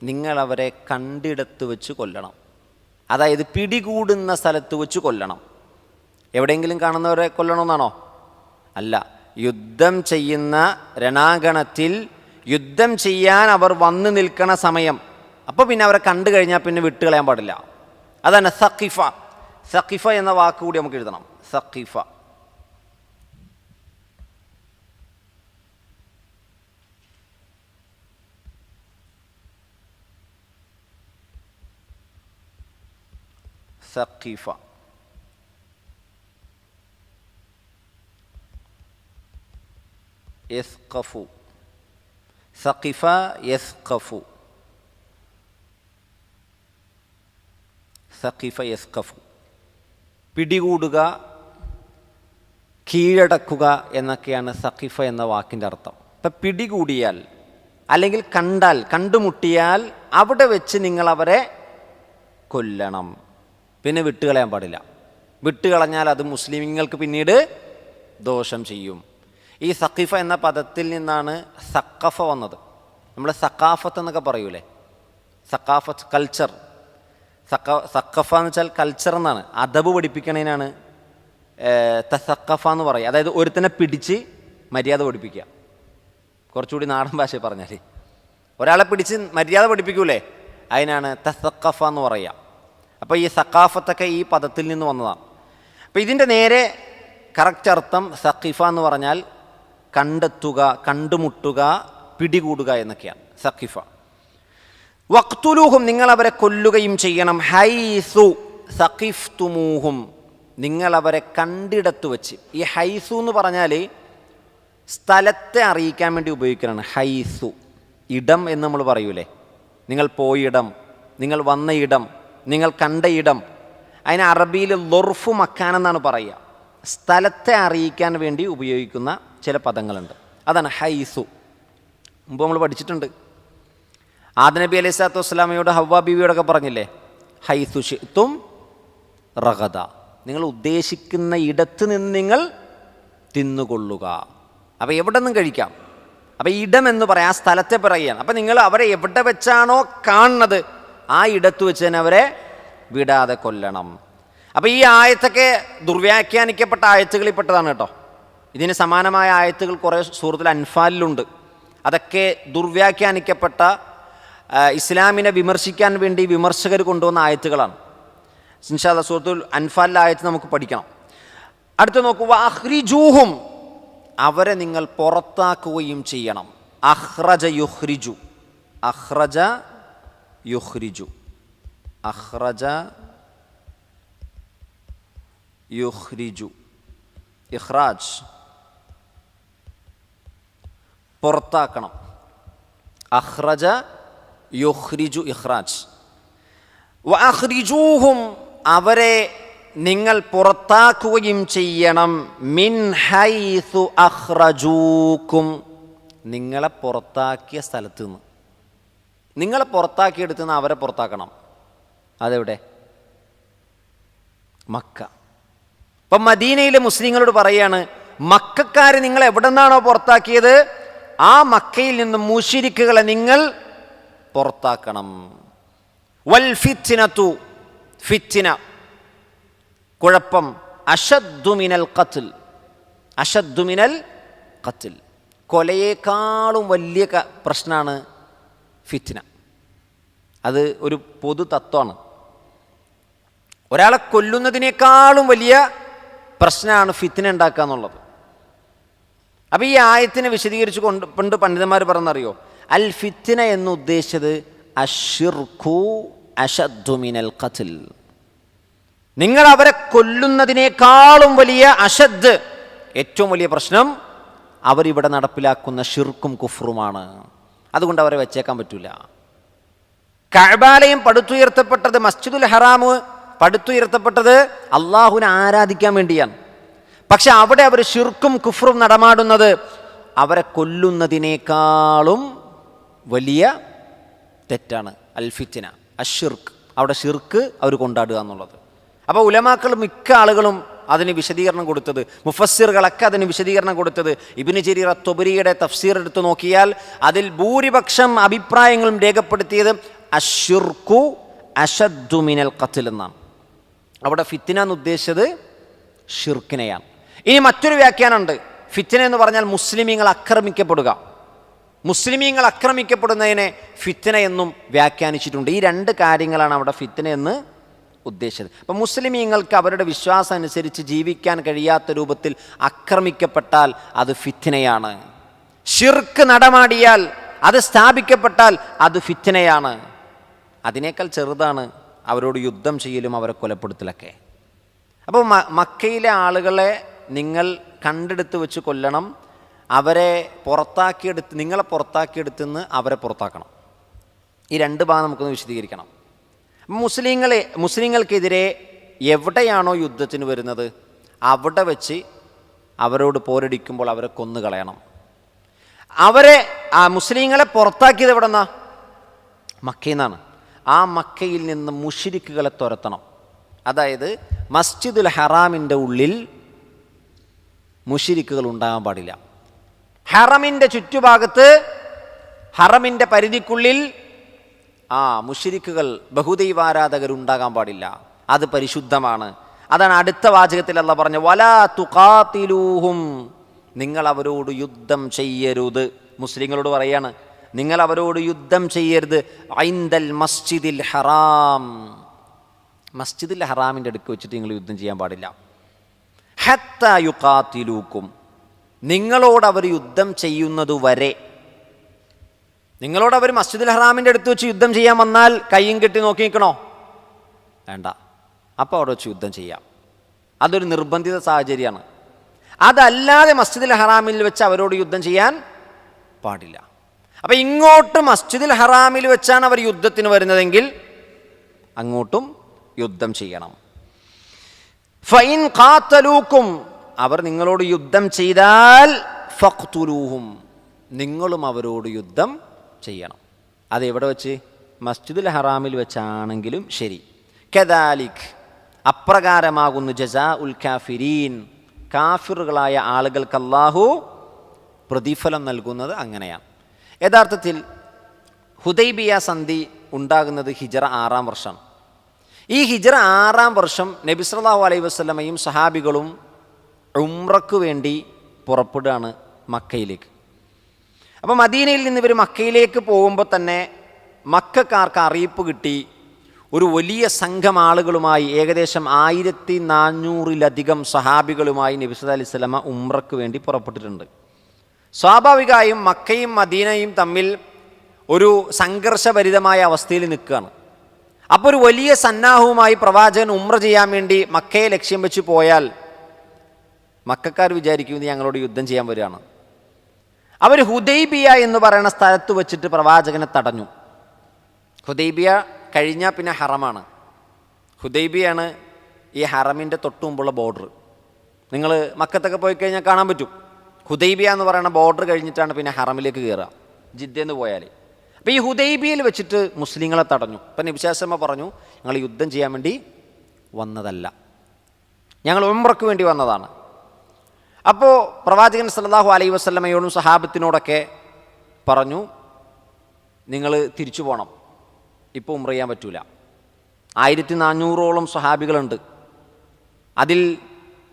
നിങ്ങൾ അവരെ കണ്ടിടത്ത് വെച്ച് കൊല്ലണം. അതായത് പിടികൂടുന്ന സ്ഥലത്ത് വെച്ച് കൊല്ലണം. എവിടെയെങ്കിലും കാണുന്നവരെ കൊല്ലണമെന്നാണോ? അല്ല, യുദ്ധം ചെയ്യുന്ന രണാങ്കണത്തിൽ യുദ്ധം ചെയ്യാൻ അവർ വന്നു നിൽക്കണ സമയം, അപ്പോൾ പിന്നെ അവരെ കണ്ടു കഴിഞ്ഞാൽ പിന്നെ വിട്ടുകളയാൻ പാടില്ല. അതാണ് സഖിഫ. സഖിഫ എന്ന വാക്ക് കൂടി നമുക്ക് എഴുതണം. സഖിഫ. സഖിഫ. യസ്ഖഫു. സഖിഫ യസ്ഖഫു. സഖിഫ യസ്ഖഫു. പിടികൂടുക, കീഴടക്കുക എന്നൊക്കെയാണ് സഖിഫ എന്ന വാക്കിൻ്റെ അർത്ഥം. ഇപ്പം പിടികൂടിയാൽ അല്ലെങ്കിൽ കണ്ടാൽ, കണ്ടുമുട്ടിയാൽ അവിടെ വെച്ച് നിങ്ങളവരെ കൊല്ലണം. പിന്നെ വിട്ടുകളയാൻ പാടില്ല. വിട്ടുകളഞ്ഞാൽ അത് മുസ്ലിങ്ങൾക്ക് പിന്നീട് ദോഷം ചെയ്യും. ഈ സഖിഫ എന്ന പദത്തിൽ നിന്നാണ് സഖഫ വന്നത്. നമ്മൾ സഖാഫത്ത് എന്നൊക്കെ പറയൂലേ, സഖാഫത്ത് കൾച്ചർ. സഖഫ എന്ന് വെച്ചാൽ കൾച്ചർ എന്നാണ്, അദബ് പഠിപ്പിക്കണതിനാണ് തസഖഫ എന്ന് പറയുക. അതായത് ഒരുത്തനെ പിടിച്ച് മര്യാദ പഠിപ്പിക്കുക. കുറച്ചുകൂടി നാടൻ ഭാഷ പറഞ്ഞാൽ ഒരാളെ പിടിച്ച് മര്യാദ പഠിപ്പിക്കൂലേ, അതിനാണ് തസഖഫ എന്ന് പറയുക. അപ്പോൾ ഈ സഖാഫത്തൊക്കെ ഈ പദത്തിൽ നിന്ന് വന്നതാണ്. അപ്പോൾ ഇതിൻ്റെ നേരെ കറക്റ്റ് അർത്ഥം സഖിഫ എന്ന് പറഞ്ഞാൽ കണ്ടെത്തുക, കണ്ടുമുട്ടുക, പിടികൂടുക എന്നൊക്കെയാണ് സഖിഫ. വഖ്തുലൂഹും, നിങ്ങളവരെ കൊല്ലുകയും ചെയ്യണം. ഹൈസു സഖിഫ്തുമൂഹും, നിങ്ങളവരെ കണ്ടിടത്ത് വെച്ച്. ഈ ഹൈസു എന്ന് പറഞ്ഞാൽ സ്ഥലത്തെ അറിയിക്കാൻ വേണ്ടി ഉപയോഗിക്കുകയാണ്. ഹൈസു ഇടം എന്ന് നമ്മൾ പറയൂലേ, നിങ്ങൾ പോയിടം, നിങ്ങൾ വന്ന ഇടം, നിങ്ങൾ കണ്ട ഇടം. അതിന് അറബിയിൽ ലൊർഫു മക്കാൻ എന്നാണ് പറയുക. സ്ഥലത്തെ അറിയിക്കാൻ വേണ്ടി ഉപയോഗിക്കുന്ന ചില പദങ്ങളുണ്ട്, അതാണ് ഹൈസു. മുമ്പ് നമ്മൾ പഠിച്ചിട്ടുണ്ട്. ആദം നബി അലൈഹി സ്വലാത്തു വസ്സലാമയോട് ഹവ്വാ ബീവിയോടൊക്കെ പറഞ്ഞില്ലേ, ഹൈസു ശിഅ്തും റഗദ, നിങ്ങൾ ഉദ്ദേശിക്കുന്ന ഇടത്ത് നിന്ന് നിങ്ങൾ തിന്നുകൊള്ളുക. അപ്പോൾ എവിടെ നിന്നും കഴിക്കാം. അപ്പോൾ ഇടം എന്ന് പറയാം, ആ സ്ഥലത്തെ പറയുകയാണ്. അപ്പോൾ നിങ്ങൾ അവരെ എവിടെ വെച്ചാണോ കാണുന്നത് ആ ഇടത്ത് വെച്ച് തന്നെ അവരെ വിടാതെ കൊല്ലണം. അപ്പോൾ ഈ ആയത്തൊക്കെ ദുർവ്യാഖ്യാനിക്കപ്പെട്ട ആയത്തുകളിൽ പെട്ടതാണ് കേട്ടോ. ഇതിന് സമാനമായ ആയത്തുകൾ കുറേ സൂറത്തുൽ അൻഫാലിലുണ്ട്. അതൊക്കെ ദുർവ്യാഖ്യാനിക്കപ്പെട്ട ഇസ്ലാമിനെ വിമർശിക്കാൻ വേണ്ടി വിമർശകർ കൊണ്ടുവന്ന ആയത്തുകളാണ്. ഇൻഷാ അല്ലാഹ് സൂറത്തുൽ അൻഫാലിലെ ആയത്ത് നമുക്ക് പഠിക്കണം. അടുത്ത് നോക്കൂ, അഖ്രിജൂഹും, അവരെ നിങ്ങൾ പുറത്താക്കുകയും ചെയ്യണം. അഖ്റജ യുഖ്രിജു, അഖ്റജ യുഖ്രിജു, അഖ്റജ യുഖ്രിജു, ഇഖ്റാജ് പുറത്താക്കണം. അഖ്റജ യുഖ്രിജു ഇഖ്റാജ്. വഅഖ്രിജൂഹും, അവരെ നിങ്ങൾ പുറത്താക്കുകയും ചെയ്യണം. മിൻ ഹൈസു അഖ്റജൂക്കും, നിങ്ങളെ പുറത്താക്കിയ സ്ഥലത്ത് നിന്ന്. നിങ്ങളെ പുറത്താക്കിയെടുത്ത് നിന്ന് അവരെ പുറത്താക്കണം. അതെവിടെ? മക്ക. ഇപ്പം മദീനയിലെ മുസ്ലിങ്ങളോട് പറയാണ്, മക്കക്കാരെ നിങ്ങൾ എവിടെ നിന്നാണോ പുറത്താക്കിയത് ആ മക്കയിൽ നിന്ന് മുശ്രിക്കുകളെ നിങ്ങൾ പുറത്താക്കണം. വൽ ഫിത്നതു, ഫിത്ന കുഴപ്പം, അശദ്ദു മിനൽ ഖത്ൽ, അശദ്ദു മിനൽ ഖത്ൽ, കൊലയേക്കാളും വലിയ പ്രശ്നമാണ് ഫിത്ന. അത് ഒരു പൊതു തത്വമാണ്. ഒരാളെ കൊല്ലുന്നതിനേക്കാളും വലിയ പ്രശ്നമാണ് ഫിത്ന ഉണ്ടാക്കുക എന്നുള്ളത്. അപ്പോൾ ഈ ആയത്തിനെ വിശദീകരിച്ച് പണ്ട് പണ്ഡിതന്മാർ പറഞ്ഞറിയോ, അൽ ഫിത്ന എന്ന് ഉദ്ദേശിച്ചത് അശ്ശിർഖു അശദ്ദു മിനൽ ഖത്ൽ, നിങ്ങൾ അവരെ കൊല്ലുന്നതിനേക്കാളും വലിയ അശദ്, ഏറ്റവും വലിയ പ്രശ്നം അവരിവിടെ നടപ്പിലാക്കുന്ന ഷിർക്കും കുഫ്റുമാണ്. അതുകൊണ്ട് അവരെ വെച്ചേക്കാൻ പറ്റില്ല. കഅബാലയം പടുത്തുയർത്തപ്പെട്ടത്, മസ്ജിദുൽ ഹറാം പടുത്തുയർത്തപ്പെട്ടത് അള്ളാഹുവിനെ ആരാധിക്കാൻ വേണ്ടിയാണ്. പക്ഷെ അവിടെ അവർ ഷിർക്കും കുഫ്റും നടമാടുന്നത് അവരെ കൊല്ലുന്നതിനേക്കാളും വലിയ തെറ്റാണ്. അൽ ഫിത്ന അശ്ശിർക്ക്, അവിടെ ഷിർക്ക് അവർ കൊണ്ടാടുക എന്നുള്ളത്. അപ്പോൾ ഉലമാക്കൾ മിക്ക ആളുകളും അതിന് വിശദീകരണം കൊടുത്തത്, മുഫസ്സിറുകളൊക്കെ അതിന് വിശദീകരണം കൊടുത്തത്, ഇബ്നു ജരീർ അത്തൊബരിയുടെ തഫ്സീർ എടുത്ത് നോക്കിയാൽ അതിൽ ഭൂരിപക്ഷം അഭിപ്രായങ്ങളും രേഖപ്പെടുത്തിയത് അശ്ശിർക്കു അശദ്ദു മിനൽ ഖത്ൽ എന്നാണ്. അവിടെ ഫിത്ന എന്ന് ഉദ്ദേശിച്ചത് ഷിർക്കിനെയാണ്. ഇനി മറ്റൊരു വ്യാഖ്യാനമുണ്ട്. ഫിത്ന എന്ന് പറഞ്ഞാൽ മുസ്ലിമീങ്ങൾ ആക്രമിക്കപ്പെടുക. മുസ്ലിമീങ്ങൾ ആക്രമിക്കപ്പെടുന്നതിനെ ഫിത്ന എന്നും വ്യാഖ്യാനിച്ചിട്ടുണ്ട്. ഈ രണ്ട് കാര്യങ്ങളാണ് അവിടെ ഫിത്ന എന്ന് ഉദ്ദേശിച്ചത്. അപ്പം മുസ്ലിമീങ്ങൾക്ക് അവരുടെ വിശ്വാസം അനുസരിച്ച് ജീവിക്കാൻ കഴിയാത്ത രൂപത്തിൽ ആക്രമിക്കപ്പെട്ടാൽ അത് ഫിത്നയാണ്. ഷിർക്ക് നടമാടിയാൽ, അത് സ്ഥാപിക്കപ്പെട്ടാൽ അത് ഫിത്നയാണ്. അതിനേക്കാൾ ചെറുതാണ് അവരോട് യുദ്ധം ചെയ്യലും അവരെ കൊലപ്പെടുത്തലൊക്കെ. അപ്പോൾ മക്കയിലെ ആളുകളെ നിങ്ങൾ കണ്ടെടുത്ത് വെച്ച് കൊല്ലണം. അവരെ പുറത്താക്കിയെടുത്ത്, നിങ്ങളെ പുറത്താക്കിയെടുത്തുനിന്ന് അവരെ പുറത്താക്കണം. ഈ രണ്ട് ഭാഗം നമുക്കൊന്ന് വിശദീകരിക്കണം. മുസ്ലിങ്ങൾക്കെതിരെ എവിടെയാണോ യുദ്ധത്തിന് വരുന്നത് അവിടെ വെച്ച് അവരോട് പോരടിക്കുമ്പോൾ അവരെ കൊന്നുകളയണം. അവരെ മുസ്ലിങ്ങളെ പുറത്താക്കിയത് എവിടെ നിന്നാ? മക്കയിൽ നിന്നാണ്. ആ മക്കയിൽ നിന്ന് മുശ്രിക്കുകളെ തുരത്തണം. അതായത് മസ്ജിദുൽ ഹറാമിൻ്റെ ഉള്ളിൽ മുശ്രിക്കുകൾ ഉണ്ടാകാൻ പാടില്ല. ഹറമിൻ്റെ ചുറ്റുഭാഗത്ത്, ഹറമിൻ്റെ പരിധിക്കുള്ളിൽ മുശ്രിക്കുകൾ ബഹുദൈവാരാധകരുണ്ടാകാൻ പാടില്ല, അത് പരിശുദ്ധമാണ്. അതാണ് അടുത്ത വാചകത്തിൽ അല്ലാഹ് പറഞ്ഞ വലാ തുഖാതിലൂഹും, നിങ്ങൾ അവരോട് യുദ്ധം ചെയ്യരുത്. മുസ്ലിങ്ങളോട് പറയാണ്, നിങ്ങൾ അവരോട് യുദ്ധം ചെയ്യരുത്. ഐന്ദൽ മസ്ജിദിൽ ഹറാം, മസ്ജിദുൽ ഹറാമിൻ്റെ അടുക്ക് വെച്ചിട്ട് നിങ്ങൾ യുദ്ധം ചെയ്യാൻ പാടില്ല. ഹത്താ യുഖാതിലൂക്കും, നിങ്ങളോട് അവർ യുദ്ധം ചെയ്യുന്നതുവരെ. നിങ്ങളോട് അവർ മസ്ജിദുൽ ഹറാമിൻ്റെ അടുത്ത് വെച്ച് യുദ്ധം ചെയ്യാൻ വന്നാൽ കയ്യും കെട്ടി നോക്കി നിൽക്കണോ? വേണ്ട, അപ്പോൾ അവിടെ വെച്ച് യുദ്ധം ചെയ്യാം. അതൊരു നിർബന്ധിത സാഹചര്യമാണ്. അതല്ലാതെ മസ്ജിദുൽ ഹറാമിൽ വെച്ച് അവരോട് യുദ്ധം ചെയ്യാൻ പാടില്ല. അപ്പം ഇങ്ങോട്ട് മസ്ജിദുൽ ഹറാമിൽ വെച്ചാണ് അവർ യുദ്ധത്തിന് വരുന്നതെങ്കിൽ അങ്ങോട്ടും യുദ്ധം ചെയ്യണം. ഫൈൻ ഖാതലൂക്കും, അവർ നിങ്ങളോട് യുദ്ധം ചെയ്താൽ ഫഖ്തുലൂഹും, നിങ്ങളും അവരോട് യുദ്ധം ചെയ്യണം. അതെവിടെ വെച്ച്? മസ്ജിദുൽ ഹറാമിൽ വെച്ചാണെങ്കിലും ശരി. കദാലിക്, അപ്രകാരമാകുന്നു ജസാഉൽ കാഫിരീൻ, കാഫിറുകളായ ആളുകൾക്ക് അല്ലാഹു പ്രതിഫലം നൽകുന്നത് അങ്ങനെയാണ്. യഥാർത്ഥത്തിൽ ഹുദൈബിയ സന്ധി ഉണ്ടാകുന്നത് ഹിജറ 6-ാം വർഷം. ഈ ഹിജറ 6-ാം വർഷം നബി സല്ലല്ലാഹു അലൈഹി വസല്ലമയും സഹാബികളും ഉംറയ്ക്ക് വേണ്ടി പുറപ്പെടുകയാണ് മക്കയിലേക്ക്. അപ്പോൾ മദീനയിൽ നിന്ന് ഇവർ മക്കയിലേക്ക് പോകുമ്പോൾ തന്നെ മക്കക്കാർക്ക് അറിയിപ്പ് കിട്ടി, ഒരു വലിയ സംഘം ആളുകളുമായി, ഏകദേശം 1400-ലധികം സഹാബികളുമായി നബി സല്ലല്ലാഹു അലൈഹി വസല്ലമ ഉംറയ്ക്ക് വേണ്ടി പുറപ്പെട്ടിട്ടുണ്ട്. സ്വാഭാവികമായും മക്കയും മദീനയും തമ്മിൽ ഒരു സംഘർഷഭരിതമായ അവസ്ഥയിൽ നിൽക്കുകയാണ്. അപ്പോൾ ഒരു വലിയ സന്നാഹവുമായി പ്രവാചകൻ ഉംറ ചെയ്യാൻ വേണ്ടി മക്കയെ ലക്ഷ്യം വെച്ച് പോയാൽ മക്കക്കാർ വിചാരിക്കുന്നത് ഞങ്ങളോട് യുദ്ധം ചെയ്യാൻ വരികയാണ്. അവർ ഹുദൈബിയ എന്ന് പറയുന്ന സ്ഥലത്ത് വെച്ചിട്ട് പ്രവാചകനെ തടഞ്ഞു. ഹുദൈബിയ കഴിഞ്ഞാൽ പിന്നെ ഹറമാണ്. ഹുദൈബിയാണ് ഈ ഹറമിൻ്റെ തൊട്ടു മുമ്പുള്ള ബോർഡർ. നിങ്ങൾ മക്കത്തൊക്കെ പോയി കഴിഞ്ഞാൽ കാണാൻ പറ്റും. ഹുദൈബിയ എന്ന് പറയുന്ന ബോർഡർ കഴിഞ്ഞിട്ടാണ് പിന്നെ ഹറമിലേക്ക് കയറുക, ജിദ്ദെന്ന് പോയാൽ. അപ്പോൾ ഈ ഹുദൈബിയയിൽ വെച്ചിട്ട് മുസ്ലിങ്ങളെ തടഞ്ഞു. അപ്പം നബി സല്ലല്ലാഹു അലൈഹി വസല്ലം പറഞ്ഞു, ഞങ്ങൾ യുദ്ധം ചെയ്യാൻ വേണ്ടി വന്നതല്ല, ഞങ്ങൾ ഉംറയ്ക്ക് വേണ്ടി വന്നതാണ്. അപ്പോൾ പ്രവാചകൻ സല്ലല്ലാഹു അലൈഹി വസല്ലമയോടും സഹാബത്തിനോടൊക്കെ പറഞ്ഞു, നിങ്ങൾ തിരിച്ചു പോകണം, ഇപ്പോൾ ഉംറ ചെയ്യാൻ പറ്റൂല. 1400-ഓളം സഹാബികളുണ്ട്, അതിൽ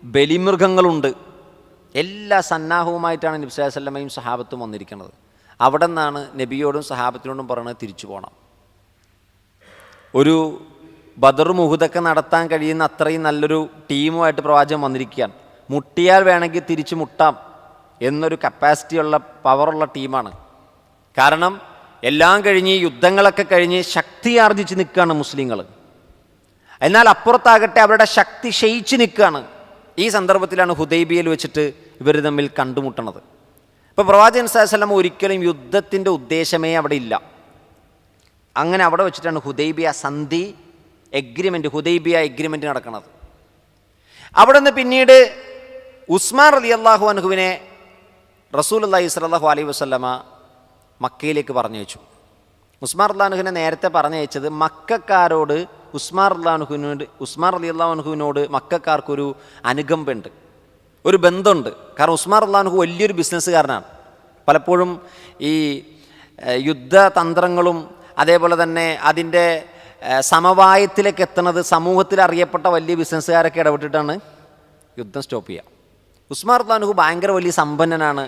ബലിമൃഗങ്ങളുണ്ട്. എല്ലാ സന്നാഹവുമായിട്ടാണ് നബി സല്ലല്ലാഹു അലൈഹി വസല്ലമയും സഹാബത്തും വന്നിരിക്കുന്നത്. അവിടെ നിന്നാണ് നബിയോടും സഹാബത്തിനോടും പറയുന്നത് തിരിച്ചു പോകണം. ഒരു ബദർ മുഹുദൊക്കെ നടത്താൻ കഴിയുന്ന അത്രയും നല്ലൊരു ടീമുമായിട്ട് പ്രവാചകൻ വന്നിരിക്കുകയാണ്. മുട്ടിയാൽ വേണമെങ്കിൽ തിരിച്ചു മുട്ടാം എന്നൊരു കപ്പാസിറ്റിയുള്ള പവറുള്ള ടീമാണ്. കാരണം എല്ലാം കഴിഞ്ഞ് യുദ്ധങ്ങളൊക്കെ കഴിഞ്ഞ് ശക്തി ആർജിച്ച് നിൽക്കുകയാണ് മുസ്ലിങ്ങൾ. എന്നാൽ അപ്പുറത്താകട്ടെ അവരുടെ ശക്തി ക്ഷയിച്ച് നിൽക്കുകയാണ്. ഈ സന്ദർഭത്തിലാണ് ഹുദൈബിയയിൽ വെച്ചിട്ട് ഇവർ തമ്മിൽ കണ്ടുമുട്ടണത്. ഇപ്പോൾ പ്രവാചകൻ സല്ലല്ലാഹു അലൈഹി വസല്ലം ഒരിക്കലും യുദ്ധത്തിൻ്റെ ഉദ്ദേശമേ അവിടെ ഇല്ല. അങ്ങനെ അവിടെ വെച്ചിട്ടാണ് ഹുദൈബിയ സന്ധി എഗ്രിമെൻറ്റ്, ഹുദൈബിയ എഗ്രിമെൻറ്റ് നടക്കുന്നത്. അവിടെ നിന്ന് പിന്നീട് ഉസ്മാൻ റളിയല്ലാഹു അൻഹുവിനെ റസൂലുള്ളാഹി സ്വല്ലല്ലാഹു അലൈഹി വസല്ലമ മക്കയിലേക്ക് പറഞ്ഞയച്ചു. ഉസ്മാൻ റളിയല്ലാഹു അൻഹുവിനെ നേരത്തെ പറഞ്ഞയച്ചത് മക്കക്കാരോട് ഉസ്മാൻ റളിയല്ലാഹു അൻഹുവിനോട് മക്കക്കാർക്കൊരു അനുകമ്പുണ്ട്, ഒരു ബന്ധമുണ്ട്. കാരണം ഉസ്മാൻ റളിയല്ലാഹു അൻഹു വലിയൊരു ബിസിനസ്സുകാരനാണ്. പലപ്പോഴും ഈ യുദ്ധതന്ത്രങ്ങളും അതേപോലെ തന്നെ അതിൻ്റെ സമവായത്തിലേക്ക് എത്തുന്നത് സമൂഹത്തിൽ അറിയപ്പെട്ട വലിയ ബിസിനസ്സുകാരൊക്കെ ഇടപെട്ടിട്ടാണ് യുദ്ധം സ്റ്റോപ്പ് ചെയ്യുക. ഉസ്മാൻ റളിയല്ലാഹു അൻഹു ഭയങ്കര വലിയ സമ്പന്നനാണ്,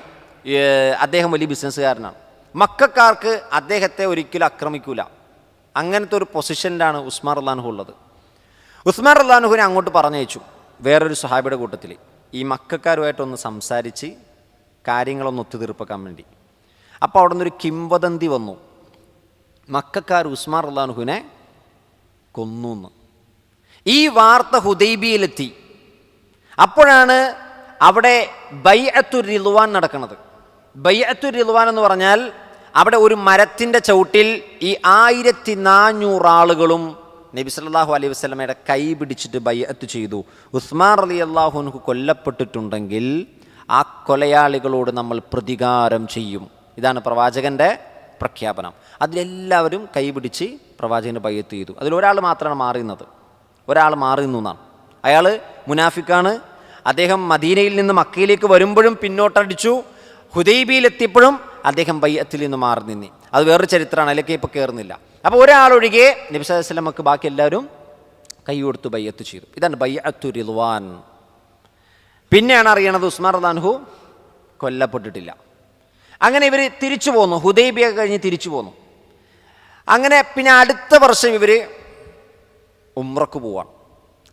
അദ്ദേഹം വലിയ ബിസിനസ്സുകാരനാണ്. മക്കക്കാർക്ക് അദ്ദേഹത്തെ ഒരിക്കലും ആക്രമിക്കൂല. അങ്ങനത്തെ ഒരു പൊസിഷനിലാണ് ഉസ്മാൻ റളിയല്ലാഹു അൻഹു ഉള്ളത്. ഉസ്മാൻ റളിയല്ലാഹു അൻഹുവിനെ അങ്ങോട്ട് പറഞ്ഞയച്ചു വേറൊരു സ്വഹാബിയുടെ കൂട്ടത്തിൽ, ഈ മക്കക്കാരുമായിട്ടൊന്ന് സംസാരിച്ച് കാര്യങ്ങളൊന്ന് ഒത്തുതീർപ്പാക്കാൻ വേണ്ടി. അപ്പോൾ അവിടെ നിന്നൊരു കിംവദന്തി വന്നു, മക്കക്കാർ ഉസ്മാൻ റളിയല്ലാഹു അൻഹുവിനെ കൊന്നു എന്ന്. ഈ വാർത്ത ഹുദൈബിയയിലെത്തി. അപ്പോഴാണ് അവിടെ ബൈഅത്തുർ റിദ്വാൻ നടക്കുന്നത്. ബൈഅത്തുർ റിദ്വാൻ എന്ന് പറഞ്ഞാൽ അവിടെ ഒരു മരത്തിൻ്റെ ചവിട്ടിൽ ഈ 1400 ആളുകളും നബി സല്ലല്ലാഹു അലൈഹി വസല്ലമയുടെ കൈ പിടിച്ചിട്ട് ബൈഅത്ത് ചെയ്തു. ഉസ്മാൻ റളിയല്ലാഹു അൻഹു കൊല്ലപ്പെട്ടിട്ടുണ്ടെങ്കിൽ ആ കൊലയാളികളോട് നമ്മൾ പ്രതികാരം ചെയ്യും. ഇതാണ് പ്രവാചകൻ്റെ പ്രഖ്യാപനം. അതിലെല്ലാവരും കൈ പിടിച്ച് പ്രവാചകൻ്റെ ബൈഅത്ത് ചെയ്തു. അതിലൊരാൾ മാത്രമാണ് മാറുന്നത്, ഒരാൾ മാറി നിന്നു എന്നാണ്. അയാൾ മുനാഫിക്കാണ്. അദ്ദേഹം മദീനയിൽ നിന്ന് മക്കയിലേക്ക് വരുമ്പോഴും പിന്നോട്ടടിച്ചു, ഹുദൈബിയിലെത്തിയപ്പോഴും അദ്ദേഹം ബൈഅത്തിൽ നിന്ന് മാറി നിന്നി. അത് വേറൊരു ചരിത്രമാണ്, അതിലേക്ക് ഇപ്പോൾ കയറുന്നില്ല. അപ്പോൾ ഒരാളൊഴികെ നബി സല്ലല്ലാഹു അലൈഹി വസല്ലമക്ക് ബാക്കി എല്ലാവരും കൈ കൊടുത്ത് ബയ്യത്ത് ചെയ്തു. ഇതാണ് ബയ്യത്തു റിദ്വാൻ. പിന്നെയാണ് അറിയണത് ഉസ്മാൻ റളിയല്ലാഹു അൻഹു കൊല്ലപ്പെട്ടിട്ടില്ല. അങ്ങനെ ഇവർ തിരിച്ചു പോന്നു, ഹുദൈബിയ കഴിഞ്ഞ് തിരിച്ചു പോന്നു. അങ്ങനെ പിന്നെ അടുത്ത വർഷം ഇവർ ഉംറക്ക് പോവാണ്.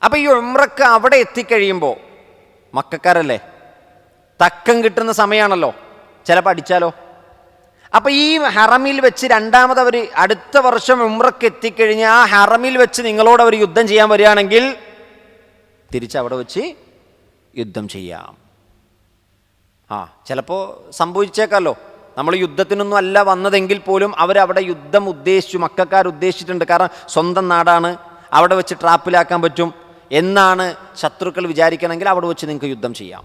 അപ്പോൾ ഈ ഉംറക്ക് അവിടെ എത്തിക്കഴിയുമ്പോൾ മക്കക്കാരല്ലേ, തക്കം കിട്ടുന്ന സമയമാണല്ലോ, ചിലപ്പോൾ അടിച്ചാലോ. അപ്പോൾ ഈ ഹറമിൽ വെച്ച് രണ്ടാമത് അവർ അടുത്ത വർഷം ഉംറക്ക് എത്തിക്കഴിഞ്ഞ് ആ ഹറമിൽ വെച്ച് നിങ്ങളോട് അവർ യുദ്ധം ചെയ്യാൻ വരികയാണെങ്കിൽ തിരിച്ചവിടെ വെച്ച് യുദ്ധം ചെയ്യാം. ചിലപ്പോൾ സംഭവിച്ചേക്കാമല്ലോ. നമ്മൾ യുദ്ധത്തിനൊന്നും അല്ല വന്നതെങ്കിൽ പോലും അവരവിടെ യുദ്ധം ഉദ്ദേശിച്ചു, മക്കക്കാർ ഉദ്ദേശിച്ചിട്ടുണ്ട്. കാരണം സ്വന്തം നാടാണ്, അവിടെ വെച്ച് ട്രാപ്പിലാക്കാൻ പറ്റും എന്നാണ് ശത്രുക്കൾ വിചാരിക്കണമെങ്കിൽ അവിടെ വെച്ച് നിങ്ങൾക്ക് യുദ്ധം ചെയ്യാം.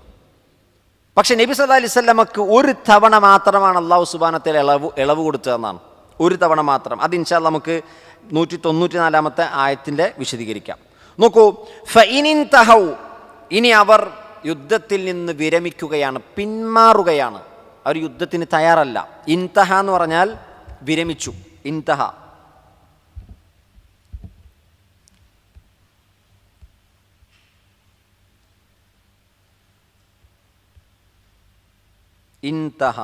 പക്ഷെ നബി സല്ലല്ലാഹു അലൈഹി വസല്ലമക്ക് ഒരു തവണ മാത്രമാണ് അല്ലാഹു സുബ്ഹാനഹു വ തആല ഇളവ് കൊടുത്തതെന്നാണ്. ഒരു തവണ മാത്രം. അത് ഇൻഷാ അല്ലാഹ് നമുക്ക് 194 ആയത്തിൻ്റെ വിശദീകരിക്കാം. നോക്കൂ, ഫഇനിൻ തഹൗ, ഇനി അവർ യുദ്ധത്തിൽ നിന്ന് വിരമിക്കുകയാണ്, പിന്മാറുകയാണ്, അവർ യുദ്ധത്തിന് തയ്യാറല്ല. ഇൻതഹ എന്ന് പറഞ്ഞാൽ വിരമിച്ചു. ഇൻതഹ ഇൻതഹ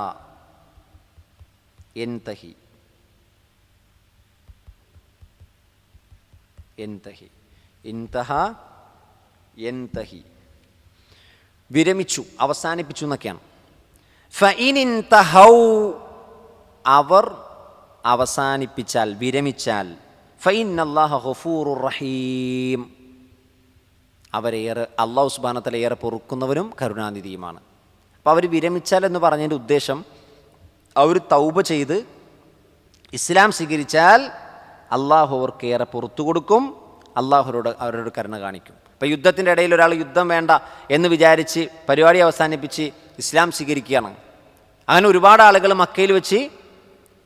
എൻതഹി എൻതഹി ഇൻതഹ എൻതഹി വിരമിച്ചു, അവസാനിപ്പിച്ചു എന്നൊക്കെയാണ്. ഫഇനിൻ തഹൗ, അവർ അവസാനിപ്പിച്ചാൽ, വിരമിച്ചാൽ, ഫഇന്നല്ലാഹ ഗഫൂറുർ റഹീം, അവരേറെ അല്ലാഹു സുബ്ഹാനഹു വ തആല ഏറെ പൊറുക്കുന്നവരും കരുണാനിധിയുമാണ്. അപ്പോൾ അവർ വിരമിച്ചാൽ എന്ന് പറഞ്ഞതിൻ്റെ ഉദ്ദേശം അവർ തൗബ ചെയ്ത് ഇസ്ലാം സ്വീകരിച്ചാൽ അള്ളാഹു അവർക്ക് ഏറെ പുറത്തു കൊടുക്കും, അവരോട് കരുണ കാണിക്കും. ഇപ്പോൾ യുദ്ധത്തിൻ്റെ ഇടയിൽ ഒരാൾ യുദ്ധം വേണ്ട എന്ന് വിചാരിച്ച് പരിപാടി അവസാനിപ്പിച്ച് ഇസ്ലാം സ്വീകരിക്കുകയാണ്. അങ്ങനെ ഒരുപാട് ആളുകൾ മക്കയിൽ വെച്ച്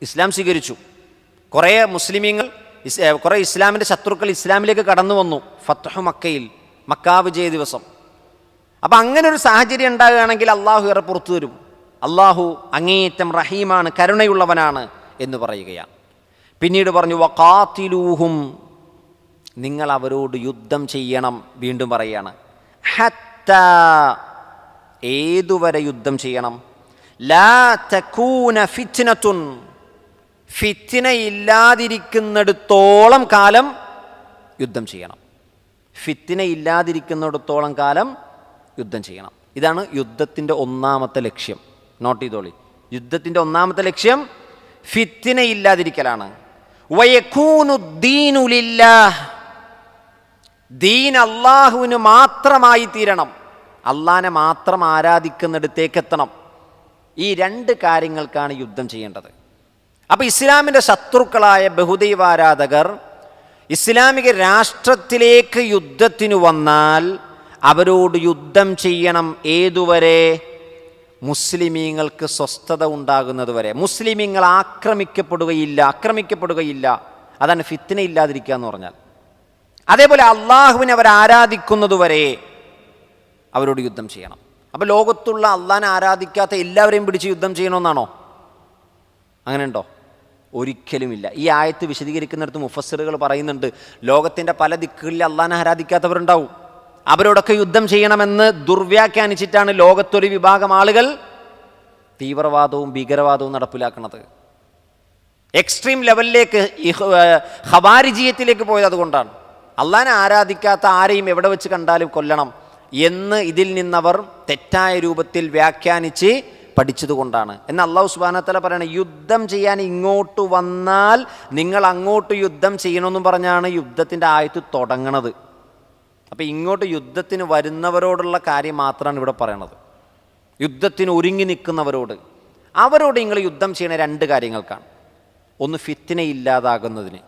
ഇസ്ലാം സ്വീകരിച്ചു. കുറേ മുസ്ലിമീങ്ങൾ, കുറേ ഇസ്ലാമിൻ്റെ ശത്രുക്കൾ ഇസ്ലാമിലേക്ക് കടന്നു വന്നു ഫത്ഹു മക്കയിൽ, മക്കാ വിജയ ദിവസം. അപ്പം അങ്ങനെ ഒരു സാഹചര്യം ഉണ്ടാകുകയാണെങ്കിൽ അള്ളാഹു ഏറെ പുറത്തു തരും. അള്ളാഹു അങ്ങേയറ്റം റഹീമാണ്, കരുണയുള്ളവനാണ് എന്ന് പറയുകയാണ്. പിന്നീട് പറഞ്ഞു വഖാതിലൂഹും, നിങ്ങൾ അവരോട് യുദ്ധം ചെയ്യണം. വീണ്ടും പറയുകയാണ് ഹത്താ, ഏതുവരെ യുദ്ധം ചെയ്യണം? ലാ തകൂന ഫിത്നത്തുൻ, ഫിത്ന ഇല്ലാതിരിക്കുന്നിടത്തോളം കാലം യുദ്ധം ചെയ്യണം. ഫിത്ന ഇല്ലാതിരിക്കുന്നിടത്തോളം കാലം യുദ്ധം ചെയ്യണം. ഇതാണ് യുദ്ധത്തിൻ്റെ ഒന്നാമത്തെ ലക്ഷ്യം. നോട്ട് ചെയ്തോളി, യുദ്ധത്തിൻ്റെ ഒന്നാമത്തെ ലക്ഷ്യം ഫിത്ന ഇല്ലാതിരിക്കലാണ്. വയകൂനു ദീനു ലില്ലാഹ്, ദീൻ അള്ളാഹുവിന് മാത്രമായി തീരണം, അള്ളാഹിനെ മാത്രം ആരാധിക്കുന്നിടത്തേക്ക് എത്തണം. ഈ രണ്ട് കാര്യങ്ങൾക്കാണ് യുദ്ധം ചെയ്യേണ്ടത്. അപ്പോൾ ഇസ്ലാമിൻ്റെ ശത്രുക്കളായ ബഹുദൈവാരാധകർ ഇസ്ലാമിക രാഷ്ട്രത്തിലേക്ക് യുദ്ധത്തിന് വന്നാൽ അവരോട് യുദ്ധം ചെയ്യണം. ഏതുവരെ? മുസ്ലിമീങ്ങൾക്ക് സ്വസ്ഥത ഉണ്ടാകുന്നത് വരെ. മുസ്ലിമീങ്ങൾ ആക്രമിക്കപ്പെടുകയില്ല. അതാണ് ഫിത്ന ഇല്ലാതിരിക്കുക എന്ന് പറഞ്ഞാൽ. അതേപോലെ അള്ളാഹുവിനെ അവർ ആരാധിക്കുന്നതുവരെ അവരോട് യുദ്ധം ചെയ്യണം. അപ്പോൾ ലോകത്തുള്ള അള്ളാഹിനെ ആരാധിക്കാത്ത എല്ലാവരെയും പിടിച്ച് യുദ്ധം ചെയ്യണമെന്നാണോ? അങ്ങനെ ഉണ്ടോ? ഒരിക്കലുമില്ല. ഈ ആയത്ത് വിശദീകരിക്കുന്നിടത്ത് മുഫസ്സിറുകൾ പറയുന്നുണ്ട്, ലോകത്തിൻ്റെ പല ദിക്കുകളിൽ അള്ളാഹിനെ ആരാധിക്കാത്തവരുണ്ടാവും, അവരോടൊക്കെ യുദ്ധം ചെയ്യണമെന്ന് ദുർവ്യാഖ്യാനിച്ചിട്ടാണ് ലോകത്തൊരു വിഭാഗം ആളുകൾ തീവ്രവാദവും ഭീകരവാദവും നടപ്പിലാക്കുന്നത്. എക്സ്ട്രീം ലെവലിലേക്ക്, ഖവാരിജിയത്തിലേക്ക് പോയത് അതുകൊണ്ടാണ്. അള്ളാഹിനെ ആരാധിക്കാത്ത ആരെയും എവിടെ വെച്ച് കണ്ടാലും കൊല്ലണം എന്ന് ഇതിൽ നിന്നവർ തെറ്റായ രൂപത്തിൽ വ്യാഖ്യാനിച്ച് പഠിച്ചതുകൊണ്ടാണ്. എന്നാൽ അല്ലാഹു സുബ്ഹാനഹു വ തആല പറയണ, യുദ്ധം ചെയ്യാൻ ഇങ്ങോട്ട് വന്നാൽ നിങ്ങൾ അങ്ങോട്ട് യുദ്ധം ചെയ്യണമെന്നും പറഞ്ഞാണ് യുദ്ധത്തിൻ്റെ ആയത്ത് തുടങ്ങണത്. അപ്പോൾ ഇങ്ങോട്ട് യുദ്ധത്തിന് വരുന്നവരോടുള്ള കാര്യം മാത്രമാണ് ഇവിടെ പറയണത്. യുദ്ധത്തിന് ഒരുങ്ങി നിൽക്കുന്നവരോട്, അവരോട് നിങ്ങൾ യുദ്ധം ചെയ്യുന്ന രണ്ട് കാര്യങ്ങൾക്കാണ്. ഒന്ന് ഫിത്ന ഇല്ലാതാകുന്നതിന്.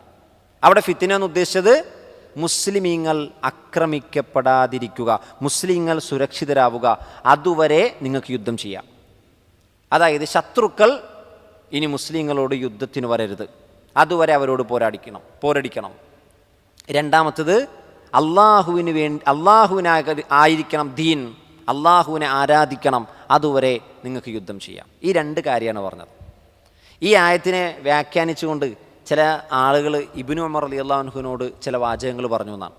അവിടെ ഫിത്ന എന്ന് ഉദ്ദേശിച്ചത് മുസ്ലിമീങ്ങൾ ആക്രമിക്കപ്പെടാതിരിക്കുക, മുസ്ലിങ്ങൾ സുരക്ഷിതരാവുക, അതുവരെ നിങ്ങൾക്ക് യുദ്ധം ചെയ്യാം. അതായത് ശത്രുക്കൾ ഇനി മുസ്ലിങ്ങളോട് യുദ്ധത്തിന് വരരുത്, അതുവരെ അവരോട് പോരടിക്കണം. രണ്ടാമത്തത് അള്ളാഹുവിനായിരിക്കണം ദീൻ, അള്ളാഹുവിനെ ആരാധിക്കണം, അതുവരെ നിങ്ങൾക്ക് യുദ്ധം ചെയ്യാം. ഈ രണ്ട് കാര്യമാണ് പറഞ്ഞത്. ഈ ആയത്തിനെ വ്യാഖ്യാനിച്ചുകൊണ്ട് ചില ആളുകൾ ഇബ്നു ഉമർ റളിയല്ലാഹു അൻഹുവിനോട് ചില വാചകങ്ങൾ പറഞ്ഞു എന്നാണ്.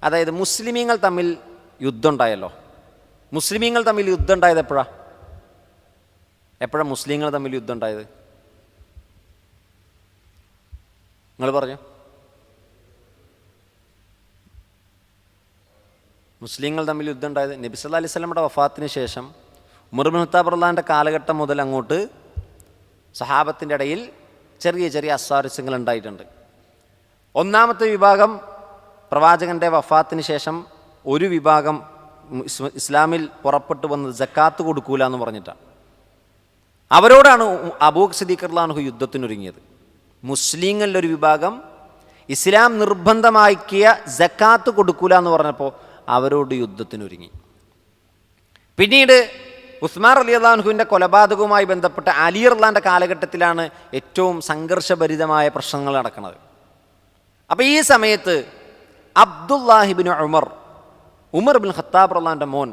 അതായത് മുസ്ലിമീങ്ങൾ തമ്മിൽ യുദ്ധം ഉണ്ടായല്ലോ. മുസ്ലിമീങ്ങൾ തമ്മിൽ യുദ്ധം ഉണ്ടായത് എപ്പോഴാണ് മുസ്ലിങ്ങൾ തമ്മിൽ യുദ്ധം ഉണ്ടായത്? നിങ്ങൾ പറഞ്ഞു. മുസ്ലിങ്ങൾ തമ്മിൽ യുദ്ധം ഉണ്ടായത് നബി സല്ലല്ലാഹു അലൈഹി വസല്ലമയുടെ വഫാത്തിന് ശേഷം ഉമർ ഇബ്നു ഖത്താബ് റളിയല്ലാഹുവിൻ്റെ കാലഘട്ടം മുതൽ അങ്ങോട്ട് സഹാബത്തിൻ്റെ ഇടയിൽ ചെറിയ ചെറിയ അസ്വാരസ്യങ്ങൾ ഉണ്ടായിട്ടുണ്ട്. ഒന്നാമത്തെ വിഭാഗം പ്രവാചകൻ്റെ വഫാത്തിന് ശേഷം ഒരു വിഭാഗം ഇസ്ലാമിൽ പുറപ്പെട്ടു വന്നത് സക്കാത്ത് കൊടുക്കൂല എന്ന് പറഞ്ഞിട്ടാണ്. അവരോടാണ് അബൂബക്കർ സിദ്ദീഖ് റളിയല്ലാഹു അൻഹു യുദ്ധത്തിനൊരുങ്ങിയത്. മുസ്ലിങ്ങളിലൊരു വിഭാഗം ഇസ്ലാം നിർബന്ധമാക്കിയ സക്കാത്ത് കൊടുക്കൂല എന്ന് പറഞ്ഞപ്പോൾ അവരോട് യുദ്ധത്തിനൊരുങ്ങി. പിന്നീട് ഉസ്മാൻ റളിയല്ലാഹു അൻഹുവിൻ്റെ കൊലപാതകവുമായി ബന്ധപ്പെട്ട അലി റളിയല്ലാഹുവിൻ്റെ കാലഘട്ടത്തിലാണ് ഏറ്റവും സംഘർഷഭരിതമായ പ്രശ്നങ്ങൾ നടക്കുന്നത്. അപ്പോൾ ഈ സമയത്ത് അബ്ദുല്ലാഹിബ്നു ഉമർ ഇബ്നു ഖത്താബ് റളിയല്ലാഹുവിൻ്റെ മോൻ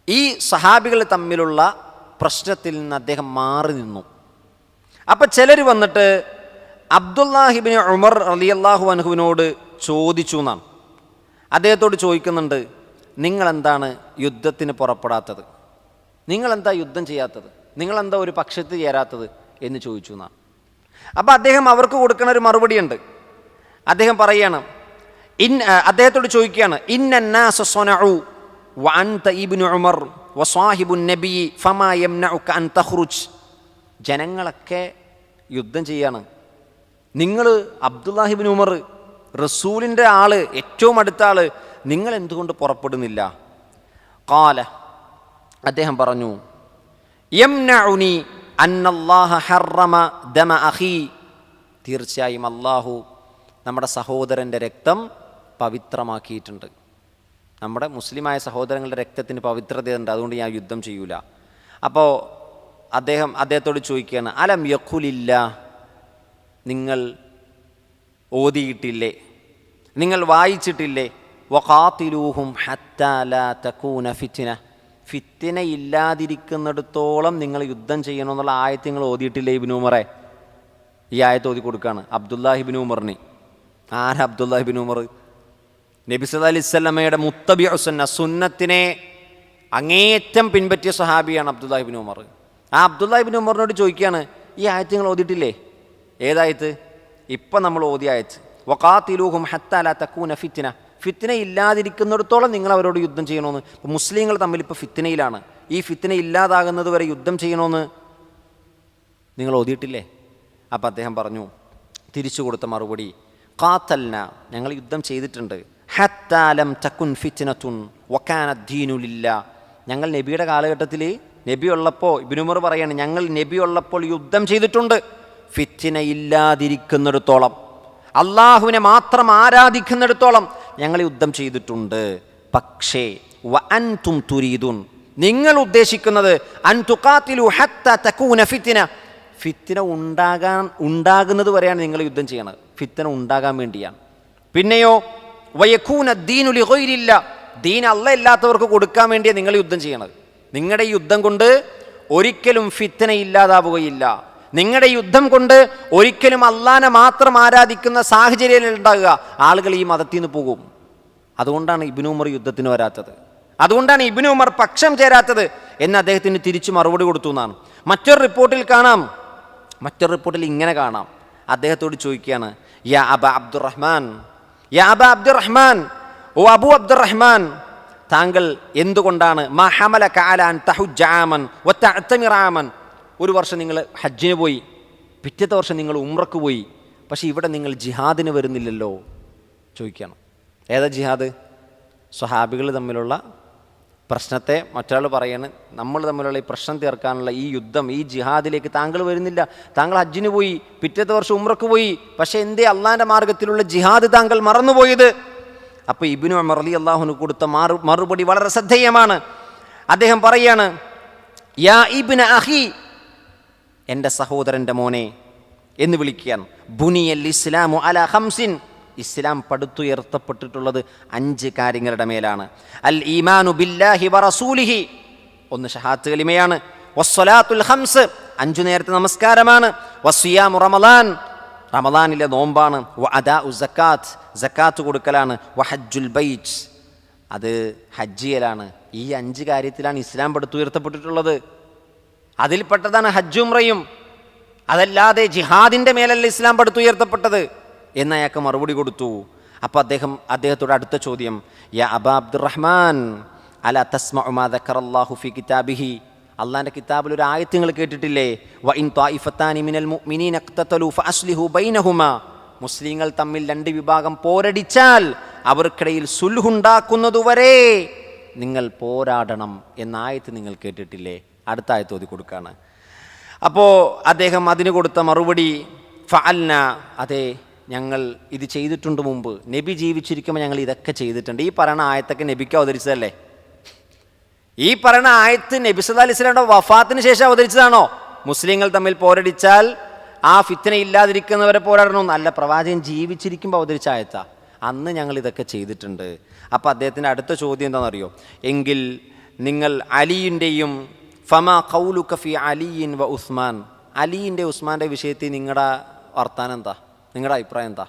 ഈ സഹാബികൾ തമ്മിലുള്ള പ്രശ്നത്തിൽ നിന്ന് അദ്ദേഹം മാറി നിന്നു. അപ്പം ചിലർ വന്നിട്ട് അബ്ദുല്ലാഹിബ്നു ഉമർ റളിയല്ലാഹു അൻഹുവിനോട് ചോദിച്ചു എന്നാണ്. അദ്ദേഹത്തോട് ചോദിക്കുന്നുണ്ട്, നിങ്ങളെന്താണ് യുദ്ധത്തിന് പുറപ്പെടാത്തത്? നിങ്ങളെന്താ യുദ്ധം ചെയ്യാത്തത്? നിങ്ങളെന്താ ഒരു പക്ഷത്ത് ചേരാത്തത് എന്ന് ചോദിച്ചു എന്നാണ്. അപ്പം അദ്ദേഹം അവർക്ക് കൊടുക്കുന്ന ഒരു മറുപടിയുണ്ട്. അദ്ദേഹം പറയാണ്, അദ്ദേഹത്തോട് ചോദിക്കുകയാണ്, ഇന്നന്നാസ സ്വനഉ വഅൻത ഇബ്നു ഉമർ വസാഹിബുൻ നബി ഫമാ യംനഉക അൻ തഖ്റുജ്. ജനങ്ങളൊക്കെ യുദ്ധം ചെയ്യാണ്, നിങ്ങൾ അബ്ദുല്ലാഹിബ്നു ഉമർ റസൂലിൻ്റെ ആള്, ഏറ്റവും അടുത്ത ആള്, നിങ്ങൾ എന്തുകൊണ്ട് പുറപ്പെടുന്നില്ല? ഖാല, അദ്ദേഹം പറഞ്ഞു, യംനഉനി അന്നല്ലാഹ ഹറമ ദമ അഖി. തീർച്ചയായും അല്ലാഹു നമ്മുടെ സഹോദരൻ്റെ രക്തം പവിത്രമാക്കിയിട്ടുണ്ട്. നമ്മുടെ മുസ്ലിമായ സഹോദരങ്ങളുടെ രക്തത്തിന് പവിത്രതയുണ്ട്, അതുകൊണ്ട് ഞാൻ യുദ്ധം ചെയ്യൂല. അപ്പോൾ അദ്ദേഹത്തോട് ചോദിക്കുകയാണ്, അലം യഖുലില്ല, നിങ്ങൾ ഓതിയിട്ടില്ലേ, നിങ്ങൾ വായിച്ചിട്ടില്ലേ, വഖാതിലൂഹും ഹത്താ ലാ തകൂന ഫിത്ന, ഫിത്ന ഇല്ലാതിരിക്കുന്നിടത്തോളം നിങ്ങൾ യുദ്ധം ചെയ്യണമെന്നുള്ള ആയത്ത് നിങ്ങൾ ഓതിയിട്ടില്ലേ ഇബ്നു ഉമറെ? ഈ ആയത്ത് ഓതി കൊടുക്കുകയാണ് അബ്ദുല്ലാഹിബ്നു ഉമറിന്. ആരാ അബ്ദുല്ലാഹിബ്നു ഉമർ? നബി സല്ലല്ലാഹു അലൈഹി വസല്ലമയുടെ മുത്തബിഉ സുന്ന, സുന്നത്തിനെ അങ്ങേയറ്റം പിൻപറ്റിയ സ്വഹാബിയാണ് അബ്ദുല്ലാഹിബ്നു ഉമർ. ആ അബ്ദുല്ലാഹിബ്നു ഉമറിനോട് ചോദിക്കുകയാണ്, ഈ ആയത്ത് നിങ്ങൾ ഓതിയിട്ടില്ലേ? ഏതായത്ത്? ഇപ്പം നമ്മൾ ഓതിയ ആയത്ത്, വഖാതിലൂഹും ഹത്താ ലാ തകൂന ഫിത്ന, ഫിത്ന ഇല്ലാതിരിക്കുന്നിടത്തോളം നിങ്ങൾ അവരോട് യുദ്ധം ചെയ്യണമെന്ന്. ഇപ്പോൾ മുസ്ലിങ്ങൾ തമ്മിൽ ഇപ്പോൾ ഫിത്നയിലാണ്, ഈ ഫിത്ന ഇല്ലാതാകുന്നത് വരെ യുദ്ധം ചെയ്യണമെന്ന് നിങ്ങൾ ഓതിയിട്ടില്ലേ? അപ്പം അദ്ദേഹം പറഞ്ഞു, തിരിച്ചു കൊടുത്ത മറുപടി, ഖാതൽന, ഞങ്ങൾ യുദ്ധം ചെയ്തിട്ടുണ്ട്, ഹത്താ ലം തകുൻ ഫിത്നതുൻ വകാന ദീനു ലില്ലാഹ്. ഞങ്ങൾ നബിയുടെ കാലഘട്ടത്തിൽ, നബി ഉള്ളപ്പോൾ, ഇബ്നു ഉമർ പറയാണ്, ഞങ്ങൾ നബി ഉള്ളപ്പോൾ യുദ്ധം ചെയ്തിട്ടുണ്ട്, ഫിത്ന ഇല്ലാതിരിക്കുന്നിടത്തോളം, അള്ളാഹുവിനെ മാത്രം ആരാധിക്കുന്നിടത്തോളം ഞങ്ങൾ യുദ്ധം ചെയ്തിട്ടുണ്ട്. പക്ഷേ വഅൻതും തുരീദുൻ, നിങ്ങൾ ഉദ്ദേശിക്കുന്നത് അൻ തുഖാതിലു ഹത്താ തകൂന ഫിത്ന, ഫിത്ന ഉണ്ടാകുന്നത് വരെയാണ് നിങ്ങൾ യുദ്ധം ചെയ്യണത്, ഫിത്ന ഉണ്ടാകാൻ വേണ്ടിയാണ്. പിന്നെയോ വയകൂന ദീനു ലിഗൈരില്ല, ദീൻ അല്ലാഹ് ഇല്ലാത്തവർക്ക് കൊടുക്കാൻ വേണ്ടിയാണ് നിങ്ങൾ യുദ്ധം ചെയ്യണത്. നിങ്ങളുടെ യുദ്ധം കൊണ്ട് ഒരിക്കലും ഫിത്ന ഇല്ലാതാവുകയില്ല. നിങ്ങളുടെ യുദ്ധം കൊണ്ട് ഒരിക്കലും അള്ളാഹനെ മാത്രം ആരാധിക്കുന്ന സാഹചര്യം ഉണ്ടാകുക, ആളുകൾ ഈ മതത്തിൽ നിന്ന് പോകും. അതുകൊണ്ടാണ് ഇബ്നു ഉമർ യുദ്ധത്തിന് വരാത്തത്, അതുകൊണ്ടാണ് ഇബ്നു ഉമർ പക്ഷം ചേരാത്തത് എന്ന് അദ്ദേഹത്തിന് തിരിച്ചു മറുപടി കൊടുത്തു എന്നാണ്. മറ്റൊരു റിപ്പോർട്ടിൽ ഇങ്ങനെ കാണാം, അദ്ദേഹത്തോട് ചോദിക്കുകയാണ്, യാ അബാ അബ്ദുറഹ്മാൻ, യാ അബാ അബ്ദുറഹ്മാൻ, ഓ അബു അബ്ദുറഹ്മാൻ, താങ്കൾ എന്തുകൊണ്ടാണ് മാ ഹമലക അലാ അൻ തഹുജ്ജ ആമൻ വതഅ്തമിറ ആമൻ, ഒരു വർഷം നിങ്ങൾ ഹജ്ജിന് പോയി, പിറ്റത്തെ വർഷം നിങ്ങൾ ഉംറക്ക് പോയി, പക്ഷേ ഇവിടെ നിങ്ങൾ ജിഹാദിന് വരുന്നില്ലല്ലോ ചോദിക്കുകയാണ്. ഏതാ ജിഹാദ്? സ്വഹാബികൾ തമ്മിലുള്ള പ്രശ്നത്തെ മറ്റൊരാൾ പറയാണ്, നമ്മൾ തമ്മിലുള്ള ഈ പ്രശ്നം തീർക്കാനുള്ള ഈ യുദ്ധം, ഈ ജിഹാദിലേക്ക് താങ്കൾ വരുന്നില്ല, താങ്കൾ ഹജ്ജിന് പോയി, പിറ്റത്തെ വർഷം ഉംറക്ക് പോയി, പക്ഷേ എന്തേ അള്ളാഹിൻ്റെ മാർഗത്തിലുള്ള ജിഹാദ് താങ്കൾ മറന്നുപോയത്? അപ്പോൾ ഇബ്നു ഉമർ റളിയല്ലാഹു അൻഹു കൊടുത്ത മറുപടി വളരെ ശ്രദ്ധേയമാണ്. അദ്ദേഹം പറയാണ്, യാ ഇബ്ന അഖി, എൻ്റെ സഹോദരൻ്റെ മോനെ എന്ന് വിളിക്കുകയാണ്. ബുനിയൽ ഇസ്ലാമു അലാ ഖംസിൻ, ഇസ്ലാം പടുത്തുയർത്തപ്പെട്ടിട്ടുള്ളത് 5 കാര്യങ്ങളുടെ മേലാണ്. അൽ ഈമാനു ബില്ലാഹി വറസൂലിഹി, ഒന്ന് ഷഹാദത്ത് കലിമയാണ്. വസ്സലാത്തുൽ ഖംസ്, 5 നേരത്തെ നമസ്കാരമാണ്. വസ്സിയാമു റമളാൻ, റമദാനിലെ നോമ്പാണ്. വഅദാഉ സക്കാത്ത്, സക്കാത്ത് കൊടുക്കലാണ്. വഹജ്ജുൽ ബൈത്ത്, അത് ഹജ്ജ് ചെയ്യലാണ്. ഈ 5 കാര്യത്തിലാണ് ഇസ്ലാം പടുത്തുയർത്തപ്പെട്ടിട്ടുള്ളത്. അതിൽപ്പെട്ടതാണ് ഹജ്ജും ഉംറയും. അതല്ലാതെ ജിഹാദിൻ്റെ മേലല്ല ഇസ്ലാം പടുത്തുയർത്തപ്പെട്ടത് എന്ന് അയാൾക്ക് മറുപടി കൊടുത്തു. അപ്പോൾ അദ്ദേഹത്തോട് അടുത്ത ചോദ്യം, യാ അബാ അബ്ദുറഹ്മാൻ അലാ തസ്മഉ മാ ദക്കറല്ലാഹു ഫീ കിതാബിഹി, അള്ളാൻ്റെ കിതാബിൽ ഒരു ആയത്ത് നിങ്ങൾ കേട്ടിട്ടില്ലേ? വ ഇൻ ത്വായിഫത്താനി മിനൽ മുഅ്മിനീന ഇഖ്തതലു ഫഅസ്ലിഹു ബൈനഹുമാ, മുസ്ലിങ്ങൾ തമ്മിൽ 2 വിഭാഗം പോരടിച്ചാൽ അവർക്കിടയിൽ സുൽഹുണ്ടാക്കുന്നതുവരെ നിങ്ങൾ പോരാടണം എന്ന ആയത്ത് നിങ്ങൾ കേട്ടിട്ടില്ലേ? അടുത്ത ആയത്ത് ഓതി കൊടുക്കുകയാണ്. അപ്പോൾ അദ്ദേഹം അതിന് കൊടുത്ത മറുപടി, ഫഅൽന, അതെ ഞങ്ങൾ ഇത് ചെയ്തിട്ടുണ്ട് മുമ്പ്. നബി ജീവിച്ചിരിക്കുമ്പോൾ ഞങ്ങൾ ഇതൊക്കെ ചെയ്തിട്ടുണ്ട്. ഈ പറയുന്ന ആയത്തൊക്കെ നബിക്ക് അവതരിച്ചതല്ലേ? ഈ പറയുന്ന ആയത്ത് നബി സല്ലല്ലാഹു അലൈഹി വസല്ലമയുടെ വഫാത്തിന് ശേഷം അവതരിച്ചതാണോ? മുസ്ലിങ്ങൾ തമ്മിൽ പോരടിച്ചാൽ ആ ഫിത്ന ഇല്ലാതിരിക്കുന്നവരെ പോരാടണമെന്ന് അല്ല, പ്രവാചകൻ ജീവിച്ചിരിക്കുമ്പോൾ അവതരിച്ച ആയത്താ. അന്ന് ഞങ്ങൾ ഇതൊക്കെ ചെയ്തിട്ടുണ്ട്. അപ്പോൾ അദ്ദേഹത്തിൻ്റെ അടുത്ത ചോദ്യം എന്താണെന്നറിയോ? എങ്കിൽ നിങ്ങൾ അലിയിൻ്റെയും ഫമാ ഖൗലുക ഫി അലിയിൻ വ ഉസ്മാൻ, അലിയിൻ്റെ ഉസ്മാൻ്റെ വിഷയത്തിൽ നിങ്ങളുടെ വർത്താനം എന്താ, നിങ്ങളുടെ അഭിപ്രായം എന്താ?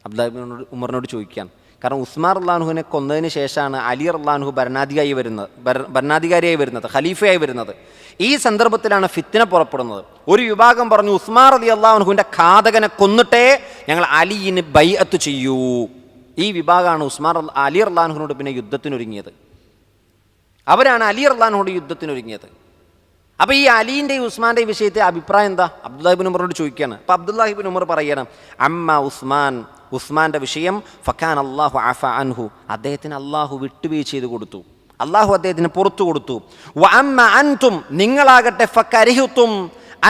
അബ്ദുല്ലാഹി ഇബ്നു ഉമറിനോട് ചോദിക്കാൻ. കാരണം ഉസ്മാൻ റളിയല്ലാഹുവിനെ കൊന്നതിന് ശേഷമാണ് അലി റളിയല്ലാഹു ഭരണാധികാരിയായി വരുന്നത്, ഖലീഫയായി വരുന്നത്. ഈ സന്ദർഭത്തിലാണ് ഫിത്ന പുറപ്പെടുന്നത്. ഒരു വിഭാഗം പറഞ്ഞു, ഉസ്മാൻ റളിയല്ലാഹുവിൻ്റെ ഘാതകനെ കൊന്നിട്ടേ ഞങ്ങൾ അലിയിന് ബൈഅത്ത് ചെയ്യൂ. ഈ വിഭാഗമാണ് അലി റളിയല്ലാഹുവിനോട് പിന്നെ യുദ്ധത്തിനൊരുങ്ങിയത്. അവരാണ് അലി റളിയല്ലാഹുവിനോട് യുദ്ധത്തിനൊരുങ്ങിയത്. അപ്പോൾ ഈ അലീൻ്റെ ഉസ്മാൻ്റെ വിഷയത്തെ അഭിപ്രായം എന്താ? അബ്ദുല്ലാഹി ഇബ്നു ഉമറിനോട് ചോദിക്കുകയാണ്. അപ്പോൾ അബ്ദുല്ലാഹി ഇബ്നു ഉമർ പറയണം, അമ്മ ഉസ്മാൻ, ഉസ്മാൻ്റെ വിഷയം ഫക്കാൻ അല്ലാഹു അഫ അൻഹു, അദ്ദേഹത്തിന് അള്ളാഹു വിട്ടുവീഴ്ച ചെയ്ത് കൊടുത്തു, അള്ളാഹു അദ്ദേഹത്തിന് പുറത്തു കൊടുത്തു. വ അമ്മ അൻതും, നിങ്ങളാകട്ടെ ഫകരിഹുതും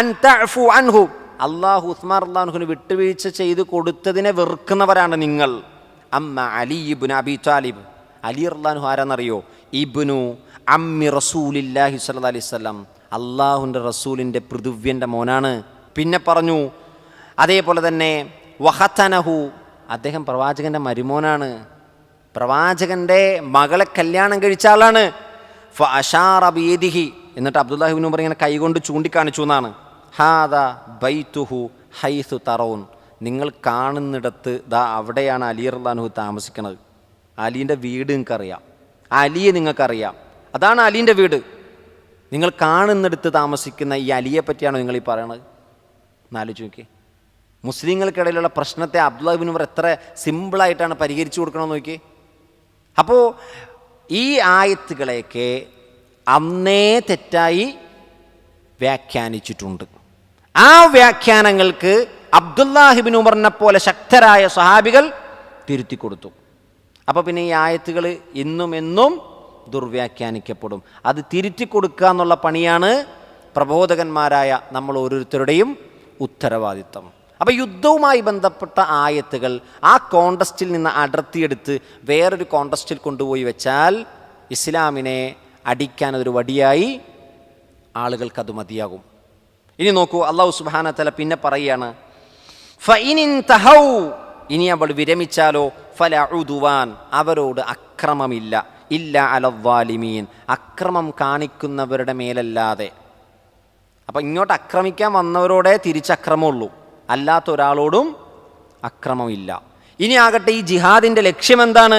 അൻ തഅഫു അൻഹു, അള്ളാഹു ഉസ്മാൻ റളിയല്ലാഹുവിന് വിട്ടുവീഴ്ച ചെയ്ത് കൊടുത്തതിനെ വെറുക്കുന്നവരാണ് നിങ്ങൾ. അമ്മ അലി ഇബ്നു അബി താലിബ്, അലി റളിയല്ലാഹു ആരാന്നറിയോ? ഇബ്നു അമ്മി റസൂലില്ലാഹി സ്വല്ലല്ലാഹി അലൈഹി വസല്ലം, അള്ളാഹുവിൻ്റെ റസൂലിൻ്റെ പൃഥുവ്യൻ്റെ മോനാണ്. പിന്നെ പറഞ്ഞു, അതേപോലെ തന്നെ വഹതനഹു, അദ്ദേഹം പ്രവാചകൻ്റെ മരുമോനാണ്, പ്രവാചകൻ്റെ മകളെ കല്യാണം കഴിച്ച ആളാണ്. ഫഅശാറ ബിയദിഹി, എന്നിട്ട് അബ്ദുല്ലാഹി ഇബ്നു ഉമർ ഇങ്ങനെ കൈകൊണ്ട് ചൂണ്ടിക്കാണിച്ചു എന്നാണ്. ഹാദാ ബൈതുഹു ഹൈസു തറൗൻ, നിങ്ങൾ കാണുന്നിടത്ത് ദാ അവിടെയാണ് അലി റളിയല്ലാഹു താമസിക്കുന്നത്. അലീൻ്റെ വീട് നിങ്ങൾക്കറിയാം, അലിയെ നിങ്ങൾക്കറിയാം, അതാണ് അലീൻ്റെ വീട്. നിങ്ങൾ കാണുന്നിടത്ത് താമസിക്കുന്ന ഈ അലിയെ പറ്റിയാണോ നിങ്ങൾ ഈ പറയണത്? എന്നാലോചിച്ച് നോക്കി. മുസ്ലിങ്ങൾക്കിടയിലുള്ള പ്രശ്നത്തെ അബ്ദുല്ലാഹി ഇബ്നു ഉമർ എത്ര സിമ്പിളായിട്ടാണ് പരിഹരിച്ചു കൊടുക്കണമെന്ന് നോക്കി. അപ്പോൾ ഈ ആയത്തുകളെയൊക്കെ അന്നേ തെറ്റായി വ്യാഖ്യാനിച്ചിട്ടുണ്ട്. ആ വ്യാഖ്യാനങ്ങൾക്ക് അബ്ദുല്ലാഹി ഇബ്നു ഉമറിനെ പോലെ ശക്തരായ സ്വഹാബികൾ തിരുത്തി കൊടുത്തു. അപ്പോൾ പിന്നെ ഈ ആയത്തുകൾ എന്നും ദുർവ്യാഖ്യാനിക്കപ്പെടും. അത് തിരുത്തി കൊടുക്കുക എന്നുള്ള പണിയാണ് പ്രബോധകന്മാരായ നമ്മൾ ഓരോരുത്തരുടെയും ഉത്തരവാദിത്തം. അപ്പോൾ യുദ്ധവുമായി ബന്ധപ്പെട്ട ആയത്തുകൾ ആ കോണ്ടസ്റ്റിൽ നിന്ന് അടർത്തിയെടുത്ത് വേറൊരു കോണ്ടസ്റ്റിൽ കൊണ്ടുപോയി വെച്ചാൽ ഇസ്ലാമിനെ അടിക്കാൻ അതൊരു വടിയായി ആളുകൾക്കത് മതിയാകും. ഇനി നോക്കൂ, അല്ലാഹു സുബ്ഹാനഹു വ തആല പിന്നെ പറയുകയാണ്, ഫഇനിൻ തഹൗ, ഇനി അവൾ വിരമിച്ചാലോ, ഫലാ ഉദ്വാൻ, അവരോട് അക്രമമില്ല, ഇല്ല അലദ്ദാലിമീൻ, അക്രമം കാണിക്കുന്നവരുടെ മേലല്ലാതെ. അപ്പം ഇങ്ങോട്ട് ആക്രമിക്കാൻ വന്നവരോടെ തിരിച്ചക്രമമുള്ളൂ, അല്ലാത്ത ഒരാളോടും അക്രമമില്ല. ഇനി ആകട്ടെ ഈ ജിഹാദിൻ്റെ ലക്ഷ്യം എന്താണ്?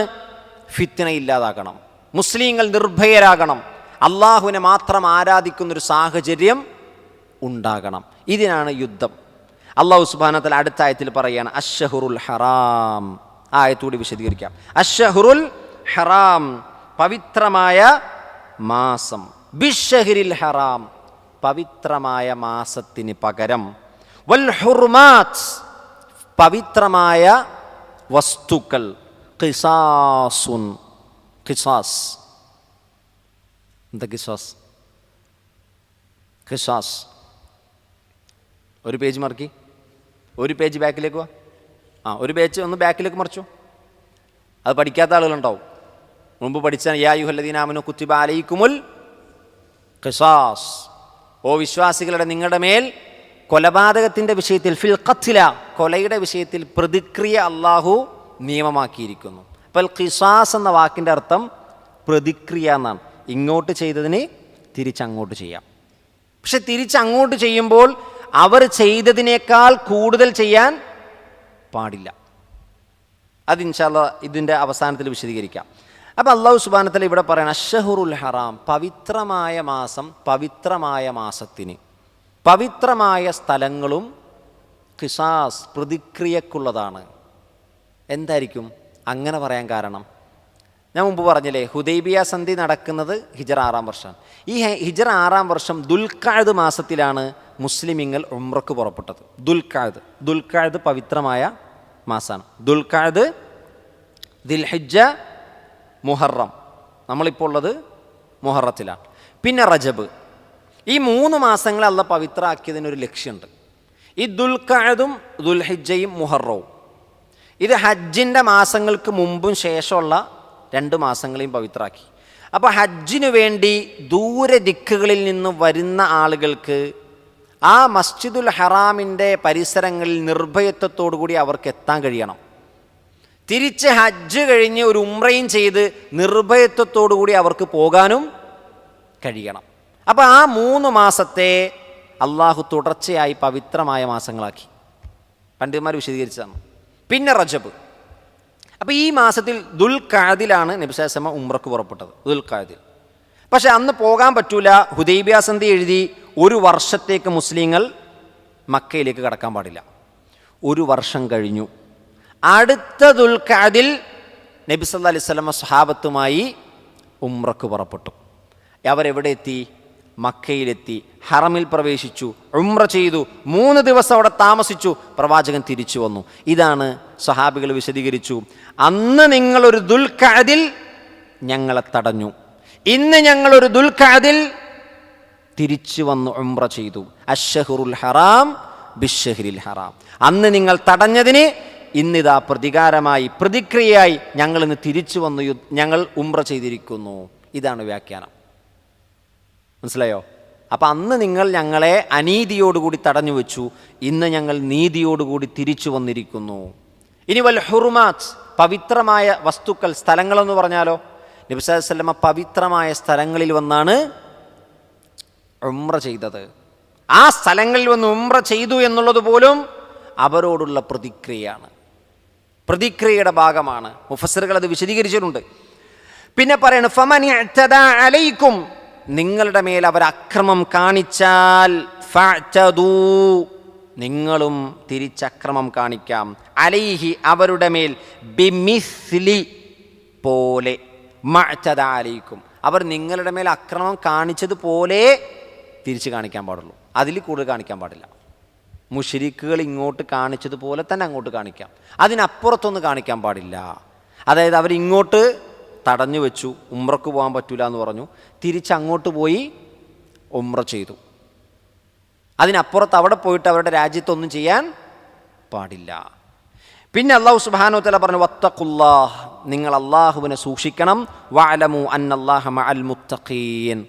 ഫിത്ന ഇല്ലാതാക്കണം, മുസ്ലിങ്ങൾ നിർഭയരാകണം, അള്ളാഹുവിനെ മാത്രം ആരാധിക്കുന്നൊരു സാഹചര്യം ഉണ്ടാകണം. ഇതിനാണ് യുദ്ധം. അല്ലാഹു സുബ്ഹാനഹു വ തആല അടുത്ത ആയത്തിൽ പറയുകയാണ്, അശ്ശഹുറുൽ ഹറാം. ആ ആയത്തുകൂടി വിശദീകരിക്കാം. അശ്ശഹുറുൽ ഹറാം, പവിത്രമായ മാസം. ബിശ്ശഹ്രിൽ ഹറാം, പവിത്രമായ മാസത്തിന് പകരം. വൽ ഹുർമാത്ത്, പവിത്രമായ വസ്തുക്കൾ. ഖിസാസുൻ, ഖിസാസ്. എന്താ ഖിസാസ്? ഖിസാസ്, ഒരു പേജ് മറക്കി, ഒരു പേജ് ബാക്കിലേക്ക് വാ. ഒരു പേജ് ഒന്ന് ബാക്കിലേക്ക് മറിച്ചു. അത് പഠിക്കാത്ത ആളുകളുണ്ടാവും. മുമ്പ് പഠിച്ച യാ അയ്യുഹല്ലദീന ആമനൂ കുത്തിബ അലൈക്കുമുൽ ഖിസാസ്, ഓ വിശ്വാസികളുടെ നിങ്ങളുടെ മേൽ കൊലപാതകത്തിൻ്റെ വിഷയത്തിൽ, ഫിൽ ഖത്ല, കൊലയുടെ വിഷയത്തിൽ പ്രതിക്രിയ അള്ളാഹു നിയമമാക്കിയിരിക്കുന്നു. അപ്പോൾ ഖിസാസ് എന്ന വാക്കിൻ്റെ അർത്ഥം പ്രതിക്രിയ എന്നാണ്. ഇങ്ങോട്ട് ചെയ്തതിന് തിരിച്ചങ്ങോട്ട് ചെയ്യാം. പക്ഷെ തിരിച്ചങ്ങോട്ട് ചെയ്യുമ്പോൾ അവർ ചെയ്തതിനേക്കാൾ കൂടുതൽ ചെയ്യാൻ പാടില്ല. അത് ഇൻഷാ അല്ലാഹ് ഇതിൻ്റെ അവസാനത്തിൽ വിശദീകരിക്കാം. അപ്പോൾ അല്ലാഹു സുബ്ഹാനഹു വ തആല ഇവിടെ പറയണം അഷ്ഹറുൽ ഹറാം, പവിത്രമായ മാസം, പവിത്രമായ മാസത്തിന് പവിത്രമായ സ്ഥലങ്ങളും ഖിസാസ് പ്രതിക്രിയക്കുള്ളതാണ്. എന്തായിരിക്കും അങ്ങനെ പറയാൻ കാരണം? ഞാൻ മുമ്പ് പറഞ്ഞില്ലേ, ഹുദൈബിയ സന്ധി നടക്കുന്നത് ഹിജറ 6-ാം വർഷം. ഈ ഹിജറ 6-ാം വർഷം ദുൽഖഅദ് മാസത്തിലാണ് മുസ്ലിമീങ്ങൾ ഉംറക്ക് പുറപ്പെട്ടത്. ദുൽഖഅദ് പവിത്രമായ മാസമാണ്. ദുൽഖഅദ്, ദിൽഹിജ്ജ, മുഹറം. നമ്മളിപ്പോൾ ഉള്ളത് മുഹറത്തിലാണ്. പിന്നെ റജബ്. ഈ 3 മാസങ്ങളെ അള്ളാഹ് പവിത്രമാക്കിയതിനൊരു ലക്ഷ്യമുണ്ട്. ഈ ദുൽഖഅദും ദുൽഹിജ്ജയും മുഹറവും ഇത് ഹജ്ജിൻ്റെ മാസങ്ങൾക്ക് മുമ്പും ശേഷമുള്ള 2 മാസങ്ങളെയും പവിത്രമാക്കി. അപ്പോൾ ഹജ്ജിനു വേണ്ടി ദൂരെ ദിക്കുകളിൽ നിന്ന് വരുന്ന ആളുകൾക്ക് ആ മസ്ജിദുൽ ഹറാമിൻ്റെ പരിസരങ്ങളിൽ നിർഭയത്വത്തോടു കൂടി അവർക്ക് എത്താൻ കഴിയണം. തിരിച്ച് ഹജ്ജ് കഴിഞ്ഞ് ഒരു ഉംറയും ചെയ്ത് നിർഭയത്വത്തോടു കൂടി അവർക്ക് പോകാനും കഴിയണം. അപ്പോൾ ആ 3 മാസത്തെ അള്ളാഹു തുടർച്ചയായി പവിത്രമായ മാസങ്ങളാക്കി. പണ്ഡിതന്മാർ വിശദീകരിച്ചതാണ്. പിന്നെ റജബ്. അപ്പോൾ ഈ മാസത്തിൽ ദുൽഖഅദിലാണ് നബി സല്ലല്ലാഹു അലൈഹി വസല്ലം ഉംറക്ക് പുറപ്പെട്ടത്. ദുൽഖഅദിൽ. പക്ഷെ അന്ന് പോകാൻ പറ്റൂല. ഹുദൈബിയ സന്ധി എഴുതി 1 വർഷത്തേക്ക് മുസ്ലിങ്ങൾ മക്കയിലേക്ക് കടക്കാൻ പാടില്ല. 1 വർഷം കഴിഞ്ഞു. അടുത്ത ദുൽഖഅദിൽ നബി സല്ലല്ലാഹു അലൈഹി വസല്ലം സ്വഹാബത്തുമായി ഉംറക്ക് പുറപ്പെട്ടു. അവരെവിടെ എത്തി? മക്കയിലെത്തി, ഹറമിൽ പ്രവേശിച്ചു, ഉംറ ചെയ്തു, 3 ദിവസം അവിടെ താമസിച്ചു. പ്രവാചകൻ തിരിച്ചു വന്നു. ഇതാണ് സ്വഹാബികൾ വിശദീകരിച്ചു. അന്ന് നിങ്ങളൊരു ദുൽഖഅദിൽ ഞങ്ങളെ തടഞ്ഞു, ഇന്ന് ഞങ്ങളൊരു ദുൽഖഅദിൽ തിരിച്ചു വന്ന് ഉംറ ചെയ്തു. അഷ്ഹറുൽ ഹറാം ബിശ്ശഹ്രിൽ ഹറാം. അന്ന് നിങ്ങൾ തടഞ്ഞതിന് ഇന്നിതാ പ്രതികാരമായി, പ്രതിക്രിയയായി ഞങ്ങൾ ഇന്ന് തിരിച്ചു വന്നു, ഞങ്ങൾ ഉംറ ചെയ്തിരിക്കുന്നു. ഇതാണ് വ്യാഖ്യാനം. മനസ്സിലായോ? അപ്പം അന്ന് നിങ്ങൾ ഞങ്ങളെ അനീതിയോടുകൂടി തടഞ്ഞു വെച്ചു, ഇന്ന് ഞങ്ങൾ നീതിയോടുകൂടി തിരിച്ചു വന്നിരിക്കുന്നു. ഇനി വൽ ഹുറുമാത്ത്, പവിത്രമായ വസ്തുക്കൾ, സ്ഥലങ്ങളെന്ന് പറഞ്ഞാലോ, നബി സല്ലല്ലാഹു അലൈഹി വസല്ലം പവിത്രമായ സ്ഥലങ്ങളിൽ വന്നാണ് ഉംറ ചെയ്തത്. ആ സ്ഥലങ്ങളിൽ വന്ന് ഉംറ ചെയ്തു എന്നുള്ളത് പോലും അവരോടുള്ള പ്രതിക്രിയയാണ്, പ്രതിക്രിയയുടെ ഭാഗമാണ്. മുഫസ്സിറുകൾ അത് വിശദീകരിച്ചിട്ടുണ്ട്. പിന്നെ പറയണ ഫമൻ ഇഅ്തദാ അലൈക്കും, നിങ്ങളുടെ മേൽ അവർ അക്രമം കാണിച്ചാൽ ഫഅ്തദൂ, നിങ്ങളും തിരിച്ചക്രമം കാണിക്കാം. അലൈഹി, അവരുടെ മേൽ, ബിമിസ്ലി, പോലെ, മഅ്തദാ അലൈക്കും, അവർ നിങ്ങളുടെ മേൽ അക്രമം കാണിച്ചതുപോലെ തിരിച്ച് കാണിക്കാൻ പാടുള്ളൂ. അതിൽ കൂടുതൽ കാണിക്കാൻ പാടില്ല. മുശ്രിക്കുകൾ ഇങ്ങോട്ട് കാണിച്ചതുപോലെ തന്നെ അങ്ങോട്ട് കാണിക്കാം, അതിനപ്പുറത്തൊന്നും കാണിക്കാൻ പാടില്ല. അതായത് അവരിങ്ങോട്ട് തടഞ്ഞു വെച്ചു, ഉംറക്ക് പോകാൻ പറ്റൂല എന്ന് പറഞ്ഞു, തിരിച്ചങ്ങോട്ട് പോയി ഉംറ ചെയ്തു. അതിനപ്പുറത്ത് അവിടെ പോയിട്ട് അവരുടെ രാജ്യത്തൊന്നും ചെയ്യാൻ പാടില്ല. പിന്നെ അല്ലാഹു സുബ്ഹാനഹു വ തആല പറഞ്ഞു വത്തഖുല്ലാഹ്, നിങ്ങൾ അല്ലാഹുവിനെ സൂക്ഷിക്കണം. വഅലമു അന്നല്ലാഹ മഅൽ മുത്തഖീൻ,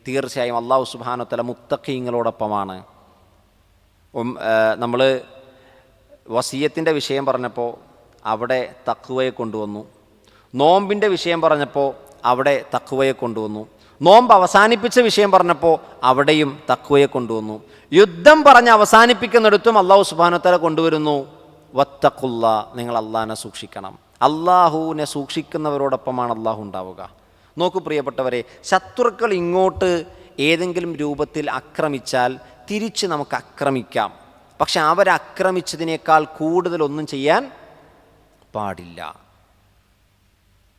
തീർച്ചയായും അല്ലാഹു സുബ്ഹാനഹു വ തആല മുത്തഖീങ്ങളോടൊപ്പമാണ്. നമ്മൾ വസിയത്തിൻ്റെ വിഷയം പറഞ്ഞപ്പോൾ അവിടെ തഖ്വയെ കൊണ്ടുവന്നു. നോമ്പിൻ്റെ വിഷയം പറഞ്ഞപ്പോൾ അവിടെ തഖ്വയെ കൊണ്ടുവന്നു. നോമ്പ് അവസാനിപ്പിച്ച വിഷയം പറഞ്ഞപ്പോൾ അവിടെയും തഖ്വയെ കൊണ്ടുവന്നു. യുദ്ധം പറഞ്ഞ് അവസാനിപ്പിക്കുന്നിടത്തും അല്ലാഹു സുബ്ഹാനഹു വ തആല കൊണ്ടുവരുന്നു വത്തഖുല്ലാ, നിങ്ങൾ അല്ലാഹുവിനെ സൂക്ഷിക്കണം. അല്ലാഹുവിനെ സൂക്ഷിക്കുന്നവരോടൊപ്പമാണ് അല്ലാഹു ഉണ്ടാവുക. നോക്കൂ പ്രിയപ്പെട്ടവരെ, ശത്രുക്കൾ ഇങ്ങോട്ട് ഏതെങ്കിലും രൂപത്തിൽ ആക്രമിച്ചാൽ തിരിച്ച് നമുക്ക് ആക്രമിക്കാം. പക്ഷെ അവരാക്രമിച്ചതിനേക്കാൾ കൂടുതലൊന്നും ചെയ്യാൻ പാടില്ല.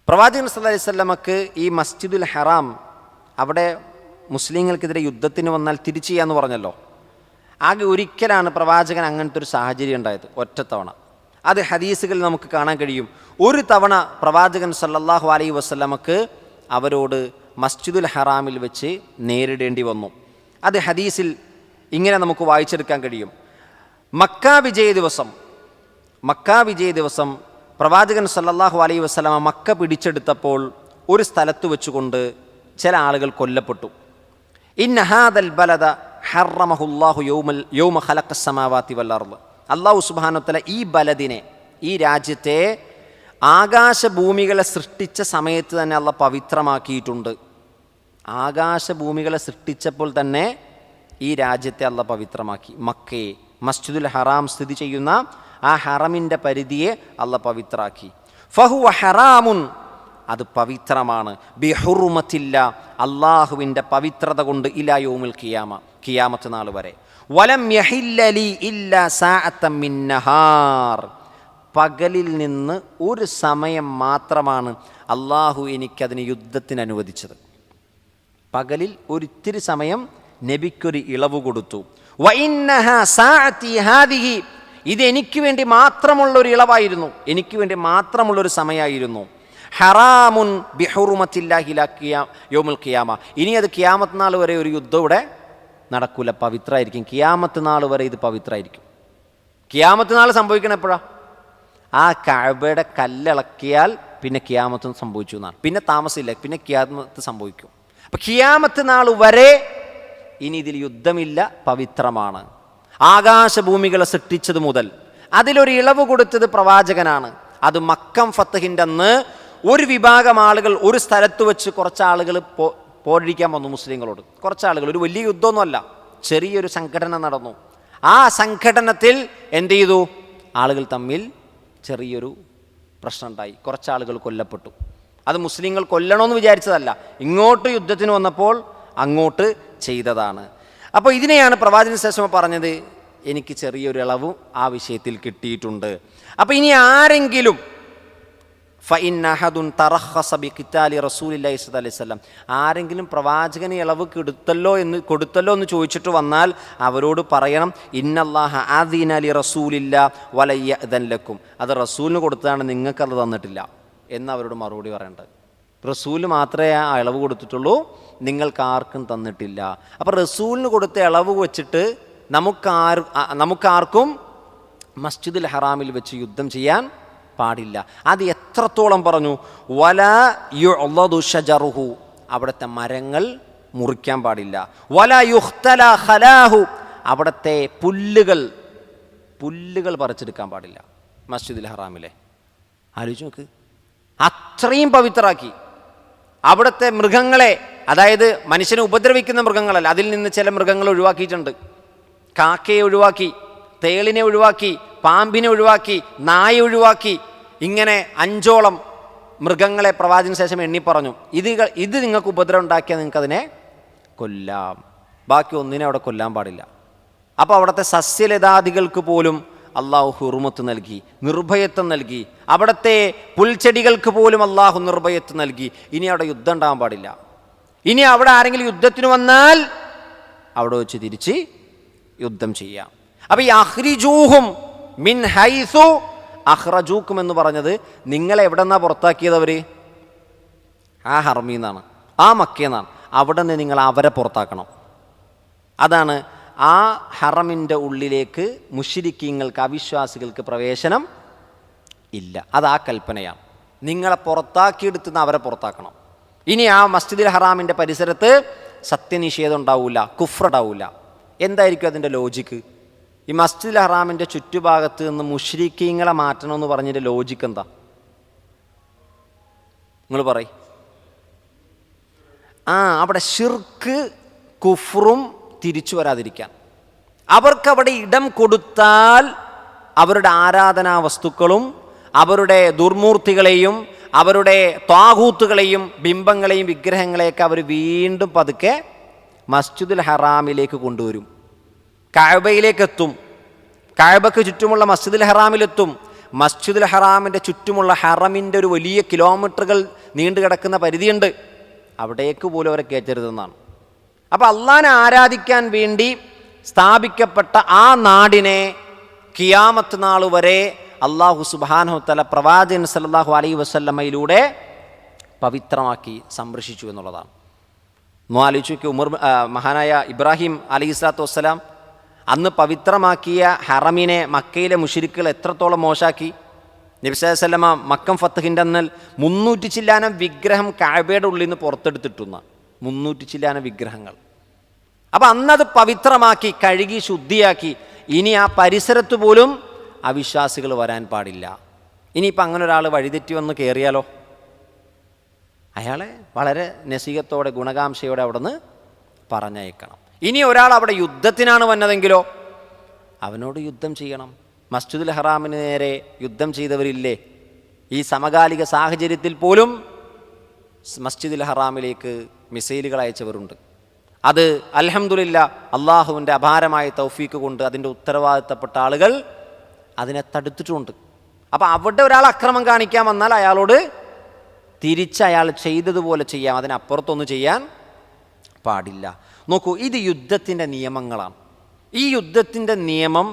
പ്രവാചകൻ സല്ലല്ലാഹു അലൈഹി വസല്ലമക്ക് ഈ മസ്ജിദുൽ ഹറാം, അവിടെ മുസ്ലിങ്ങൾക്കെതിരെ യുദ്ധത്തിന് വന്നാൽ തിരിച്ചു ചെയ്യാന്ന് പറഞ്ഞല്ലോ. ആകെ ഒരിക്കലാണ് പ്രവാചകൻ അങ്ങനത്തെ ഒരു സാഹചര്യം ഉണ്ടായത്, ഒറ്റത്തവണ. അത് ഹദീസുകളിൽ നമുക്ക് കാണാൻ കഴിയും. ഒരു തവണ പ്രവാചകൻ സല്ലല്ലാഹു അലൈഹി വസല്ലമക്ക് അവരോട് മസ്ജിദുൽ ഹറാമിൽ വെച്ച് നേരിടേണ്ടി വന്നു. അത് ഹദീസിൽ ഇങ്ങനെ നമുക്ക് വായിച്ചെടുക്കാൻ കഴിയും. മക്ക വിജയ ദിവസം പ്രവാചകൻ സല്ലല്ലാഹു അലൈഹി വസല്ലമ മക്ക പിടിച്ചെടുത്തപ്പോൾ ഒരു സ്ഥലത്ത് വെച്ചുകൊണ്ട് ചില ആളുകൾ കൊല്ലപ്പെട്ടു. ഇന്ന ഹാദൽ ബലദ ഹറമഹുല്ലാഹു യൗമ ഖലഖസ് സമാവാതി വൽ അർള്, അല്ലാഹു സുബ്ഹാനഹു വ തആല ഈ ബലദിനെ, ഈ രാജ്യത്തെ ആകാശഭൂമികളെ സൃഷ്ടിച്ച സമയത്ത് തന്നെ അല്ലാഹ് പവിത്രമാക്കിയിട്ടുണ്ട്. ആകാശഭൂമികളെ സൃഷ്ടിച്ചപ്പോൾ തന്നെ ഈ രാജ്യത്തെ അല്ലാഹ് പവിത്രമാക്കി. മക്കയെ, മസ്ജിദുൽ ഹറാം സ്ഥിതി ചെയ്യുന്ന ആ ഹറമിൻ്റെ പരിധിയെ അള്ളാഹ് പവിത്രാക്കി. ഫഹുവ ഹറാമുൻ, അത് പവിത്രമാണ്. ബിഹുറുമത്തില്ല, അള്ളാഹുവിൻ്റെ പവിത്രത കൊണ്ട്, ഇലാ യൗമുൽ ഖിയാമ, ഖിയാമത്ത് നാൾ വരെ. വലം യഹില്ല ലി ഇല്ലാ സാഅത്തൻ മിൻ നഹാർ, പകലിൽ നിന്ന് ഒരു സമയം മാത്രമാണ് അള്ളാഹു എനിക്കതിന് യുദ്ധത്തിന് അനുവദിച്ചത്. പകലിൽ ഒരിത്തിരി സമയം നബിക്കൊരു ഇളവ് കൊടുത്തു. വഇന്നഹ സാഅതി ഹാദിഹി, ഇത് എനിക്ക് വേണ്ടി മാത്രമുള്ളൊരു ഇളവായിരുന്നു, എനിക്ക് വേണ്ടി മാത്രമുള്ളൊരു സമയമായിരുന്നു. ഹറാമുൻ ബിഹുറുമത്തില്ലാഹി ഇലാ യൗമുൽ ഖിയാമ, ഇനി അത് ഖിയാമത്ത് നാൾ വരെ ഒരു യുദ്ധം ഇവിടെ നടക്കൂല, പവിത്രമായിരിക്കും. ഖിയാമത്ത് നാൾ വരെ ഇത് പവിത്രമായിരിക്കും. ഖിയാമത്ത് നാൾ സംഭവിക്കണം എപ്പോഴാ? ആ കഅബയുടെ കല്ലിളക്കിയാൽ പിന്നെ ഖിയാമത്ത് സംഭവിച്ചു എന്നാണ്. പിന്നെ താമസമില്ല, പിന്നെ ഖിയാമത്ത് സംഭവിക്കും. അപ്പം ഖിയാമത്ത് നാൾ വരെ ഇനി ഇതിൽ യുദ്ധമില്ല, പവിത്രമാണ്. ആകാശഭൂമികളെ സൃഷ്ടിച്ചത് മുതൽ അതിലൊരു ഇളവ് കൊടുത്തത് പ്രവാചകനാണ്. അത് മക്കം ഫത്തഹിൻ്റെ അന്ന് ഒരു വിഭാഗം ആളുകൾ ഒരു സ്ഥലത്ത് വെച്ച് കുറച്ചാളുകൾ പോരടിക്കാൻ വന്നു മുസ്ലിങ്ങളോട്. കുറച്ചാളുകൾ, ഒരു വലിയ യുദ്ധമൊന്നുമല്ല, ചെറിയൊരു സംഘടന നടന്നു. ആ സംഘടനത്തിൽ എന്ത് ചെയ്തു? ആളുകൾ തമ്മിൽ ചെറിയൊരു പ്രശ്നം ഉണ്ടായി, കുറച്ചാളുകൾ കൊല്ലപ്പെട്ടു. അത് മുസ്ലിങ്ങൾ കൊല്ലണമെന്ന് വിചാരിച്ചതല്ല, ഇങ്ങോട്ട് യുദ്ധത്തിന് വന്നപ്പോൾ അങ്ങോട്ട് ചെയ്തതാണ്. അപ്പോൾ ഇതിനെയാണ് പ്രവാചകൻ ശേഷം പറഞ്ഞത്, എനിക്ക് ചെറിയൊരു ഇളവും ആ വിഷയത്തിൽ കിട്ടിയിട്ടുണ്ട്. അപ്പോൾ ഇനി ആരെങ്കിലും ആരെങ്കിലും പ്രവാചകന് ഇളവ് കൊടുത്തല്ലോ എന്ന് ചോദിച്ചിട്ട് വന്നാൽ അവരോട് പറയണം, ഇന്നല്ലാഹ ആദീന ലി റസൂലില്ല വലയ്യഅ്ദൻ ലക്കും, അത് റസൂലിന് കൊടുത്തതാണ്, നിങ്ങൾക്കത് തന്നിട്ടില്ല എന്ന് അവരോട് മറുപടി പറയേണ്ടത്. റസൂലിന് മാത്രമേ ആ ഇളവ് കൊടുത്തിട്ടുള്ളൂ, നിങ്ങൾക്ക് ആർക്കും തന്നിട്ടില്ല. അപ്പോൾ റസൂലിന് കൊടുത്ത ഇളവ് വെച്ചിട്ട് നമുക്കാർക്കും മസ്ജിദുൽ ഹറാമിൽ വെച്ച് യുദ്ധം ചെയ്യാൻ പാടില്ല. അത് എത്രത്തോളം പറഞ്ഞു? വലാ യുഅ്ളദു ഷജറുഹു, അവിടുത്തെ മരങ്ങൾ മുറിക്കാൻ പാടില്ല. വലാ യുഖ്തല ഖലാഹു, അവിടുത്തെ പുല്ലുകൾ പറിച്ചെടുക്കാൻ പാടില്ല മസ്ജിദുൽ ഹറാമിലെ. ആലോചിച്ച് നോക്ക്, അത്രയും പവിത്രാക്കി. അവിടുത്തെ മൃഗങ്ങളെ, അതായത് മനുഷ്യനെ ഉപദ്രവിക്കുന്ന മൃഗങ്ങളല്ല, അതിൽ നിന്ന് ചില മൃഗങ്ങൾ ഒഴിവാക്കിയിട്ടുണ്ട്. കാക്കയെ ഒഴിവാക്കി, തേളിനെ ഒഴിവാക്കി, പാമ്പിനെ ഒഴിവാക്കി, നായ ഒഴിവാക്കി. ഇങ്ങനെ 5ഓളം മൃഗങ്ങളെ പ്രവാചകന് ശേഷം എണ്ണി പറഞ്ഞു, ഇത് നിങ്ങൾക്ക് ഉപദ്രവം ഉണ്ടാക്കിയാൽ നിങ്ങൾക്കതിനെ കൊല്ലാം, ബാക്കി ഒന്നിനെ അവിടെ കൊല്ലാൻ പാടില്ല. അപ്പോൾ അവിടുത്തെ സസ്യലതാദികൾക്ക് പോലും അള്ളാഹു ഹുർമത്ത് നൽകി, നിർഭയത്വം നൽകി. അവിടുത്തെ പുൽച്ചെടികൾക്ക് പോലും അള്ളാഹു നിർഭയത്വം നൽകി. ഇനി അവിടെ യുദ്ധം ഉണ്ടാകാൻ പാടില്ല. ഇനി അവിടെ ആരെങ്കിലും യുദ്ധത്തിന് വന്നാൽ അവിടെ വെച്ച് തിരിച്ച് യുദ്ധം ചെയ്യാം. അപ്പോൾ ഈ അഖ്രിജൂഹും മിൻ ഹൈസു അഖ്റജൂക്കും എന്ന് പറഞ്ഞത് നിങ്ങളെ എവിടെ നിന്നാണ് പുറത്താക്കിയത്? അവർ ആ ഹറമിൽ നിന്നാണ്, ആ മക്കയിൽ നിന്നാണ്. അവിടെ നിന്ന് നിങ്ങൾ അവരെ പുറത്താക്കണം. അതാണ് ആ ഹറമിൻ്റെ ഉള്ളിലേക്ക് മുശ്രിക്കീങ്ങൾക്ക്, അവിശ്വാസികൾക്ക് പ്രവേശനം ഇല്ല. അത് ആ കൽപ്പനയാണ്. നിങ്ങളെ പുറത്താക്കിയെടുത്തുനിന്ന് അവരെ പുറത്താക്കണം. ഇനി ആ മസ്ജിദുൽ ഹറാമിൻ്റെ പരിസരത്ത് സത്യനിഷേധം ഉണ്ടാവില്ല, കുഫ്ർ ഉണ്ടാവില്ല. എന്തായിരിക്കും അതിൻ്റെ ലോജിക്ക്? ഈ മസ്ജിദുൽ ഹറാമിൻ്റെ ചുറ്റുഭാഗത്ത് നിന്ന് മുശ്രിക്കീങ്ങളെ മാറ്റണമെന്ന് പറഞ്ഞതിൻ്റെ ലോജിക്ക് എന്താ? നിങ്ങൾ പറയും. അവിടെ ശിർക്ക് കുഫ്റും തിരിച്ചു വരാതിരിക്കാൻ. അവർക്കവിടെ ഇടം കൊടുത്താൽ അവരുടെ ആരാധനാ വസ്തുക്കളും അവരുടെ ദുർമൂർത്തികളെയും അവരുടെ ത്വാഗൂത്തുകളെയും ബിംബങ്ങളെയും വിഗ്രഹങ്ങളെയൊക്കെ അവർ വീണ്ടും പതുക്കെ മസ്ജിദുൽ ഹറാമിലേക്ക് കൊണ്ടുവരും, കഅബയിലേക്ക് എത്തും, കഅബയ്ക്ക് ചുറ്റുമുള്ള മസ്ജിദുൽ ഹറാമിലെത്തും. മസ്ജിദുൽ ഹറാമിൻ്റെ ചുറ്റുമുള്ള ഹറമിൻ്റെ ഒരു വലിയ കിലോമീറ്ററുകൾ നീണ്ടു കിടക്കുന്ന പരിധിയുണ്ട്, അവിടേക്ക് പോലും അവരെ കയറ്റരുതെന്നാണ്. അപ്പോൾ അള്ളാഹനെ ആരാധിക്കാൻ വേണ്ടി സ്ഥാപിക്കപ്പെട്ട ആ നാടിനെ ഖിയാമത്ത് നാൾ വരെ അള്ളാഹു സുബ്ഹാനഹു തആല പ്രവാചകൻ സല്ലല്ലാഹു അലൈഹി വസല്ലമയിലൂടെ പവിത്രമാക്കി സംരക്ഷിച്ചു എന്നുള്ളതാണ്. ആലോചിച്ച് മഹാനായ ഇബ്രാഹിം അലൈഹിസ്സലാത്തു വസ്സലാം അന്ന് പവിത്രമാക്കിയ ഹറമിനെ മക്കയിലെ മുശ്രിക്കുകൾ എത്രത്തോളം മോശാക്കി. നബി സല്ലല്ലാഹു അലൈഹി വസല്ലമ മക്കം ഫത്തഹിൻ്റെ അന്ന് 300 ചില്ലാനം വിഗ്രഹം കഅബയുടെ ഉള്ളിൽ നിന്ന് പുറത്തെടുത്തിട്ടുന്ന 300 ചില്ലാനം വിഗ്രഹങ്ങൾ. അപ്പം അന്നത് പവിത്രമാക്കി, കഴുകി, ശുദ്ധിയാക്കി. ഇനി ആ പരിസരത്ത് പോലും അവിശ്വാസികൾ വരാൻ പാടില്ല. ഇനിയിപ്പോൾ അങ്ങനെ ഒരാൾ വഴിതെറ്റി വന്ന് കയറിയാലോ, അയാളെ വളരെ നസീഹത്തോടെ ഗുണകാംക്ഷയോടെ അവിടെ നിന്ന് പറഞ്ഞയക്കണം. ഇനി ഒരാൾ അവിടെ യുദ്ധത്തിനാണ് വന്നതെങ്കിലോ അവനോട് യുദ്ധം ചെയ്യണം. മസ്ജിദുൽ ഹറാമിന് നേരെ യുദ്ധം ചെയ്തവരില്ലേ? ഈ സമകാലിക സാഹചര്യത്തിൽ പോലും മസ്ജിദുൽ ഹറാമിലേക്ക് മിസൈലുകൾ അയച്ചവരുണ്ട്. അത് അൽഹംദുലില്ലാ അള്ളാഹുവിൻ്റെ അപാരമായ തൗഫീക്ക് കൊണ്ട് അതിൻ്റെ ഉത്തരവാദിത്തപ്പെട്ട ആളുകൾ അതിനെ തടുത്തിട്ടുമുണ്ട്. അപ്പോൾ അവിടെ ഒരാൾ അക്രമം കാണിക്കാൻ വന്നാൽ അയാളോട് തിരിച്ച് അയാൾ ചെയ്തതുപോലെ ചെയ്യാം, അതിനപ്പുറത്തൊന്നും ചെയ്യാൻ പാടില്ല. നോക്കൂ, ഇത് യുദ്ധത്തിൻ്റെ നിയമങ്ങളാണ്. ഈ യുദ്ധത്തിൻ്റെ നിയമം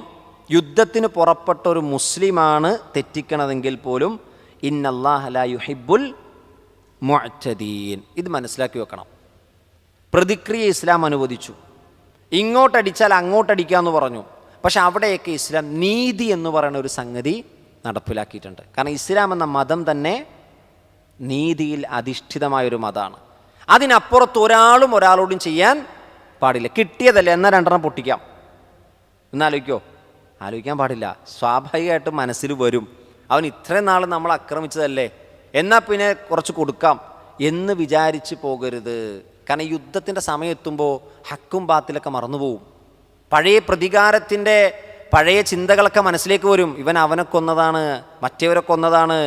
യുദ്ധത്തിന് പുറപ്പെട്ട ഒരു മുസ്ലിമാണ് തെറ്റിക്കണതെങ്കിൽ പോലും ഇന്നല്ലാഹ ലാ യുഹിബ്ബുൽ മുഅ്തദീൻ, ഇത് മനസ്സിലാക്കി വെക്കണം. പ്രതിക്രിയ ഇസ്ലാം അനുവദിച്ചു. ഇങ്ങോട്ടടിച്ചാൽ അങ്ങോട്ടടിക്കാമെന്ന് പറഞ്ഞു. പക്ഷെ അവിടെയൊക്കെ ഇസ്ലാം നീതി എന്ന് പറയുന്ന ഒരു സംഗതി നടപ്പിലാക്കിയിട്ടുണ്ട്. കാരണം ഇസ്ലാം എന്ന മതം തന്നെ നീതിയിൽ അധിഷ്ഠിതമായൊരു മതമാണ്. അതിനപ്പുറത്ത് ഒരാളും ഒരാളോടും ചെയ്യാൻ പാടില്ല. കിട്ടിയതല്ലേ എന്നാൽ രണ്ടെണ്ണം പൊട്ടിക്കാം എന്നാലോചിക്കോ? ആലോചിക്കാൻ പാടില്ല. സ്വാഭാവികമായിട്ടും മനസ്സിൽ വരും, അവൻ ഇത്രയും നാൾ നമ്മൾ ആക്രമിച്ചതല്ലേ, എന്നാൽ പിന്നെ കുറച്ച് കൊടുക്കാം എന്ന് വിചാരിച്ച് പോകരുത്. കാരണം യുദ്ധത്തിൻ്റെ സമയം എത്തുമ്പോൾ ഹക്കും ബാത്തിലൊക്കെ മറന്നുപോകും. പഴയ പ്രതികാരത്തിൻ്റെ പഴയ ചിന്തകളൊക്കെ മനസ്സിലേക്ക് വരും. ഇവൻ അവനെ കൊന്നതാണ്, മറ്റേവരെ കൊന്നതാണ്,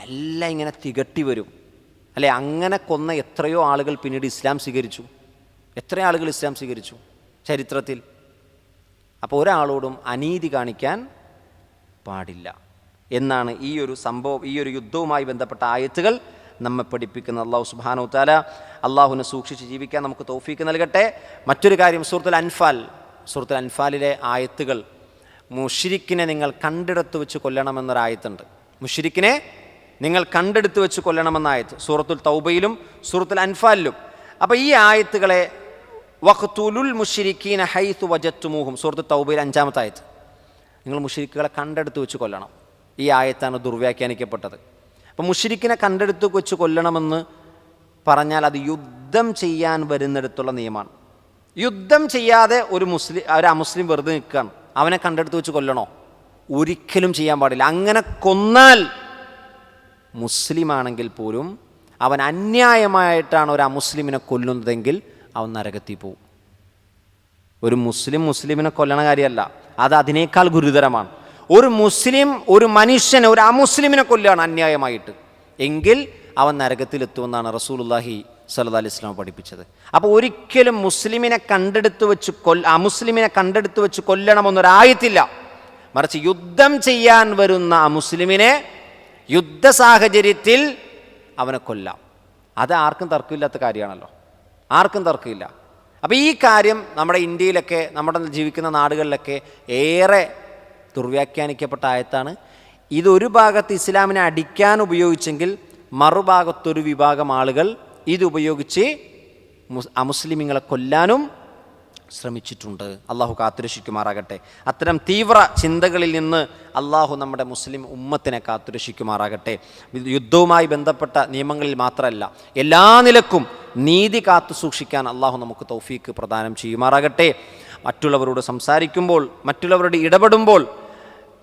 എല്ലാം ഇങ്ങനെ തികട്ടി വരും അല്ലേ? അങ്ങനെ കൊന്ന എത്രയോ ആളുകൾ പിന്നീട് ഇസ്ലാം സ്വീകരിച്ചു. എത്ര ആളുകൾ ഇസ്ലാം സ്വീകരിച്ചു ചരിത്രത്തിൽ. അപ്പോൾ ഒരാളോടും അനീതി കാണിക്കാൻ പാടില്ല എന്നാണ് ഈ ഒരു സംഭവം, ഈ ഒരു യുദ്ധവുമായി ബന്ധപ്പെട്ട ആയത്തുകൾ നമ്മെ പഠിപ്പിക്കുന്ന. അള്ളാഹു സുബ്ഹാനഹു വ തആല അള്ളാഹുവിനെ സൂക്ഷിച്ച് ജീവിക്കാൻ നമുക്ക് തൗഫീക്ക് നൽകട്ടെ. മറ്റൊരു കാര്യം, സൂറത്തുൽ അൻഫാലിലെ ആയത്തുകൾ മുശ്രിക്കിനെ നിങ്ങൾ കണ്ടെടുത്ത് വെച്ച് കൊല്ലണമെന്നൊരായത്തുണ്ട്. മുശ്രിക്കിനെ നിങ്ങൾ കണ്ടെടുത്ത് വെച്ച് കൊല്ലണമെന്ന ആയത്ത് സൂറത്തുൽ തൗബയിലും സൂറത്തുൽ അൻഫാലിലും. അപ്പോൾ ഈ ആയത്തുകളെ വഖ്തുലുൽ മുശ്രിക്കീന ഹൈതു വജത്തുമൂഹും, സൂറത്തുൽ തൗബയിൽ 5-ാമത്തെ ആയത്ത്, നിങ്ങൾ മുശ്രിക്കുകളെ കണ്ടെടുത്ത് വെച്ച് കൊല്ലണം. ഈ ആയത്താണ് ദുർവ്യാഖ്യാനിക്കപ്പെട്ടത്. അപ്പം മുശ്രിക്കിനെ കണ്ടെടുത്ത് വെച്ച് കൊല്ലണമെന്ന് പറഞ്ഞാൽ അത് യുദ്ധം ചെയ്യാൻ വരുന്നിടത്തുള്ള നിയമമാണ്. യുദ്ധം ചെയ്യാതെ ഒരു അമുസ്ലിം വെറുതെ നിൽക്കുകയാണ്, അവനെ കണ്ടെടുത്ത് വെച്ച് കൊല്ലണോ? ഒരിക്കലും ചെയ്യാൻ പാടില്ല. അങ്ങനെ കൊന്നാൽ മുസ്ലിമാണെങ്കിൽ പോലും അവൻ അന്യായമായിട്ടാണ് ഒരു അമുസ്ലിമിനെ കൊല്ലുന്നതെങ്കിൽ അവൻ നരകത്തിൽ പോവും. ഒരു മുസ്ലിമിനെ കൊല്ലണ കാര്യമല്ല, അത് അതിനേക്കാൾ ഗുരുതരമാണ്. ഒരു മുസ്ലിം ഒരു മനുഷ്യനെ ഒരു അമുസ്ലിമിനെ കൊല്ലുകയാണ് അന്യായമായിട്ട്, എങ്കിൽ അവൻ നരകത്തിലെത്തുമെന്നാണ് റസൂലുള്ളാഹി സ്വല്ലല്ലാഹി അലൈഹി വസല്ലം പഠിപ്പിച്ചത്. അപ്പോൾ ഒരിക്കലും അമുസ്ലിമിനെ കണ്ടെടുത്ത് വെച്ച് കൊല്ലണമെന്നൊരായത്തില്ല. മറിച്ച് യുദ്ധം ചെയ്യാൻ വരുന്ന അമുസ്ലിമിനെ യുദ്ധ സാഹചര്യത്തിൽ അവനെ കൊല്ലാം. അത് ആർക്കും തർക്കമില്ലാത്ത കാര്യമാണല്ലോ, ആർക്കും തർക്കമില്ല. അപ്പോൾ ഈ കാര്യം നമ്മുടെ ഇന്ത്യയിലൊക്കെ, നമ്മുടെ ജീവിക്കുന്ന നാടുകളിലൊക്കെ ഏറെ ദുർവ്യാഖ്യാനിക്കപ്പെട്ട ആയത്താണ്. ഇതൊരു ഭാഗത്ത് ഇസ്ലാമിനെ അടിക്കാൻ ഉപയോഗിച്ചെങ്കിൽ മറുഭാഗത്തൊരു വിഭാഗം ആളുകൾ ഇതുപയോഗിച്ച് അമുസ്ലിമിങ്ങളെ കൊല്ലാനും ശ്രമിച്ചിട്ടുണ്ട്. അള്ളാഹു കാത്തുരക്ഷിക്കുമാറാകട്ടെ. അത്തരം തീവ്ര ചിന്തകളിൽ നിന്ന് അള്ളാഹു നമ്മുടെ മുസ്ലിം ഉമ്മത്തിനെ കാത്തുരക്ഷിക്കുമാറാകട്ടെ. യുദ്ധവുമായി ബന്ധപ്പെട്ട നിയമങ്ങളിൽ മാത്രമല്ല, എല്ലാ നിലക്കും നീതി കാത്തു സൂക്ഷിക്കാൻ അള്ളാഹു നമുക്ക് തൗഫീക്ക് പ്രദാനം ചെയ്യുമാറാകട്ടെ. മറ്റുള്ളവരോട് സംസാരിക്കുമ്പോൾ, മറ്റുള്ളവരോട് ഇടപെടുമ്പോൾ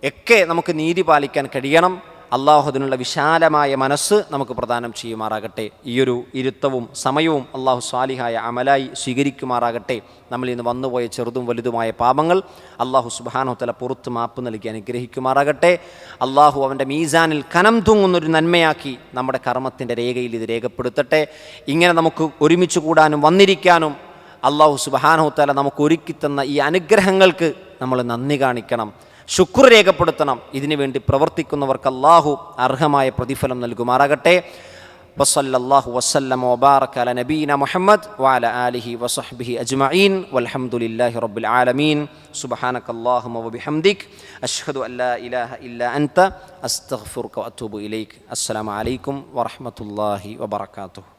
ഒക്കെ നമുക്ക് നീതി പാലിക്കാൻ കഴിയണം. അള്ളാഹു അതിനുള്ള വിശാലമായ മനസ്സ് നമുക്ക് പ്രദാനം ചെയ്യുമാറാകട്ടെ. ഈയൊരു ഇരുത്തവും സമയവും അള്ളാഹു സ്വാലിഹായ അമലായി സ്വീകരിക്കുമാറാകട്ടെ. നമ്മളിൽ നിന്ന് വന്നുപോയ ചെറുതും വലുതുമായ പാപങ്ങൾ അള്ളാഹു സുബ്ഹാനഹു വ തആല പുറത്ത് മാപ്പ് നൽകി അനുഗ്രഹിക്കുമാറാകട്ടെ. അള്ളാഹു അവൻ്റെ മീസാനിൽ കനം തൂങ്ങുന്നൊരു നന്മയാക്കി നമ്മുടെ കർമ്മത്തിൻ്റെ രേഖയിൽ ഇത് രേഖപ്പെടുത്തട്ടെ. ഇങ്ങനെ നമുക്ക് ഒരുമിച്ച് കൂടാനും വന്നിരിക്കാനും അള്ളാഹു സുബ്ഹാനഹു വ തആല നമുക്ക് ഒരുക്കിത്തന്ന ഈ അനുഗ്രഹങ്ങൾക്ക് നമ്മൾ നന്ദി കാണിക്കണം, ശുക്ർ രേഖപ്പെടുത്തണം. ഇതിനു വേണ്ടി പ്രവർത്തിക്കുന്നവർക്ക് അല്ലാഹു അർഹമായ പ്രതിഫലം നൽകുമാറാകട്ടെ. വസല്ലല്ലാഹു വസല്ലമ വബാറക അലാ നബീന മുഹമ്മദ് വഅലാ ആലിഹി വസഹ്ബിഹി അജ്മഈൻ വൽഹംദുലില്ലാഹി റബ്ബിൽ ആലമീൻ. സുബ്ഹാനകല്ലാഹുമ്മ വബിഹംദിക് അഷ്ഹദു അൻ ലാ ഇലാഹ ഇല്ലാ അൻത അസ്തഗ്ഫിറുക വഅതൂബു ഇലൈക്. അസ്സലാമു അലൈക്കും വറഹ്മത്തുള്ളാഹി വബറകാതുഹു.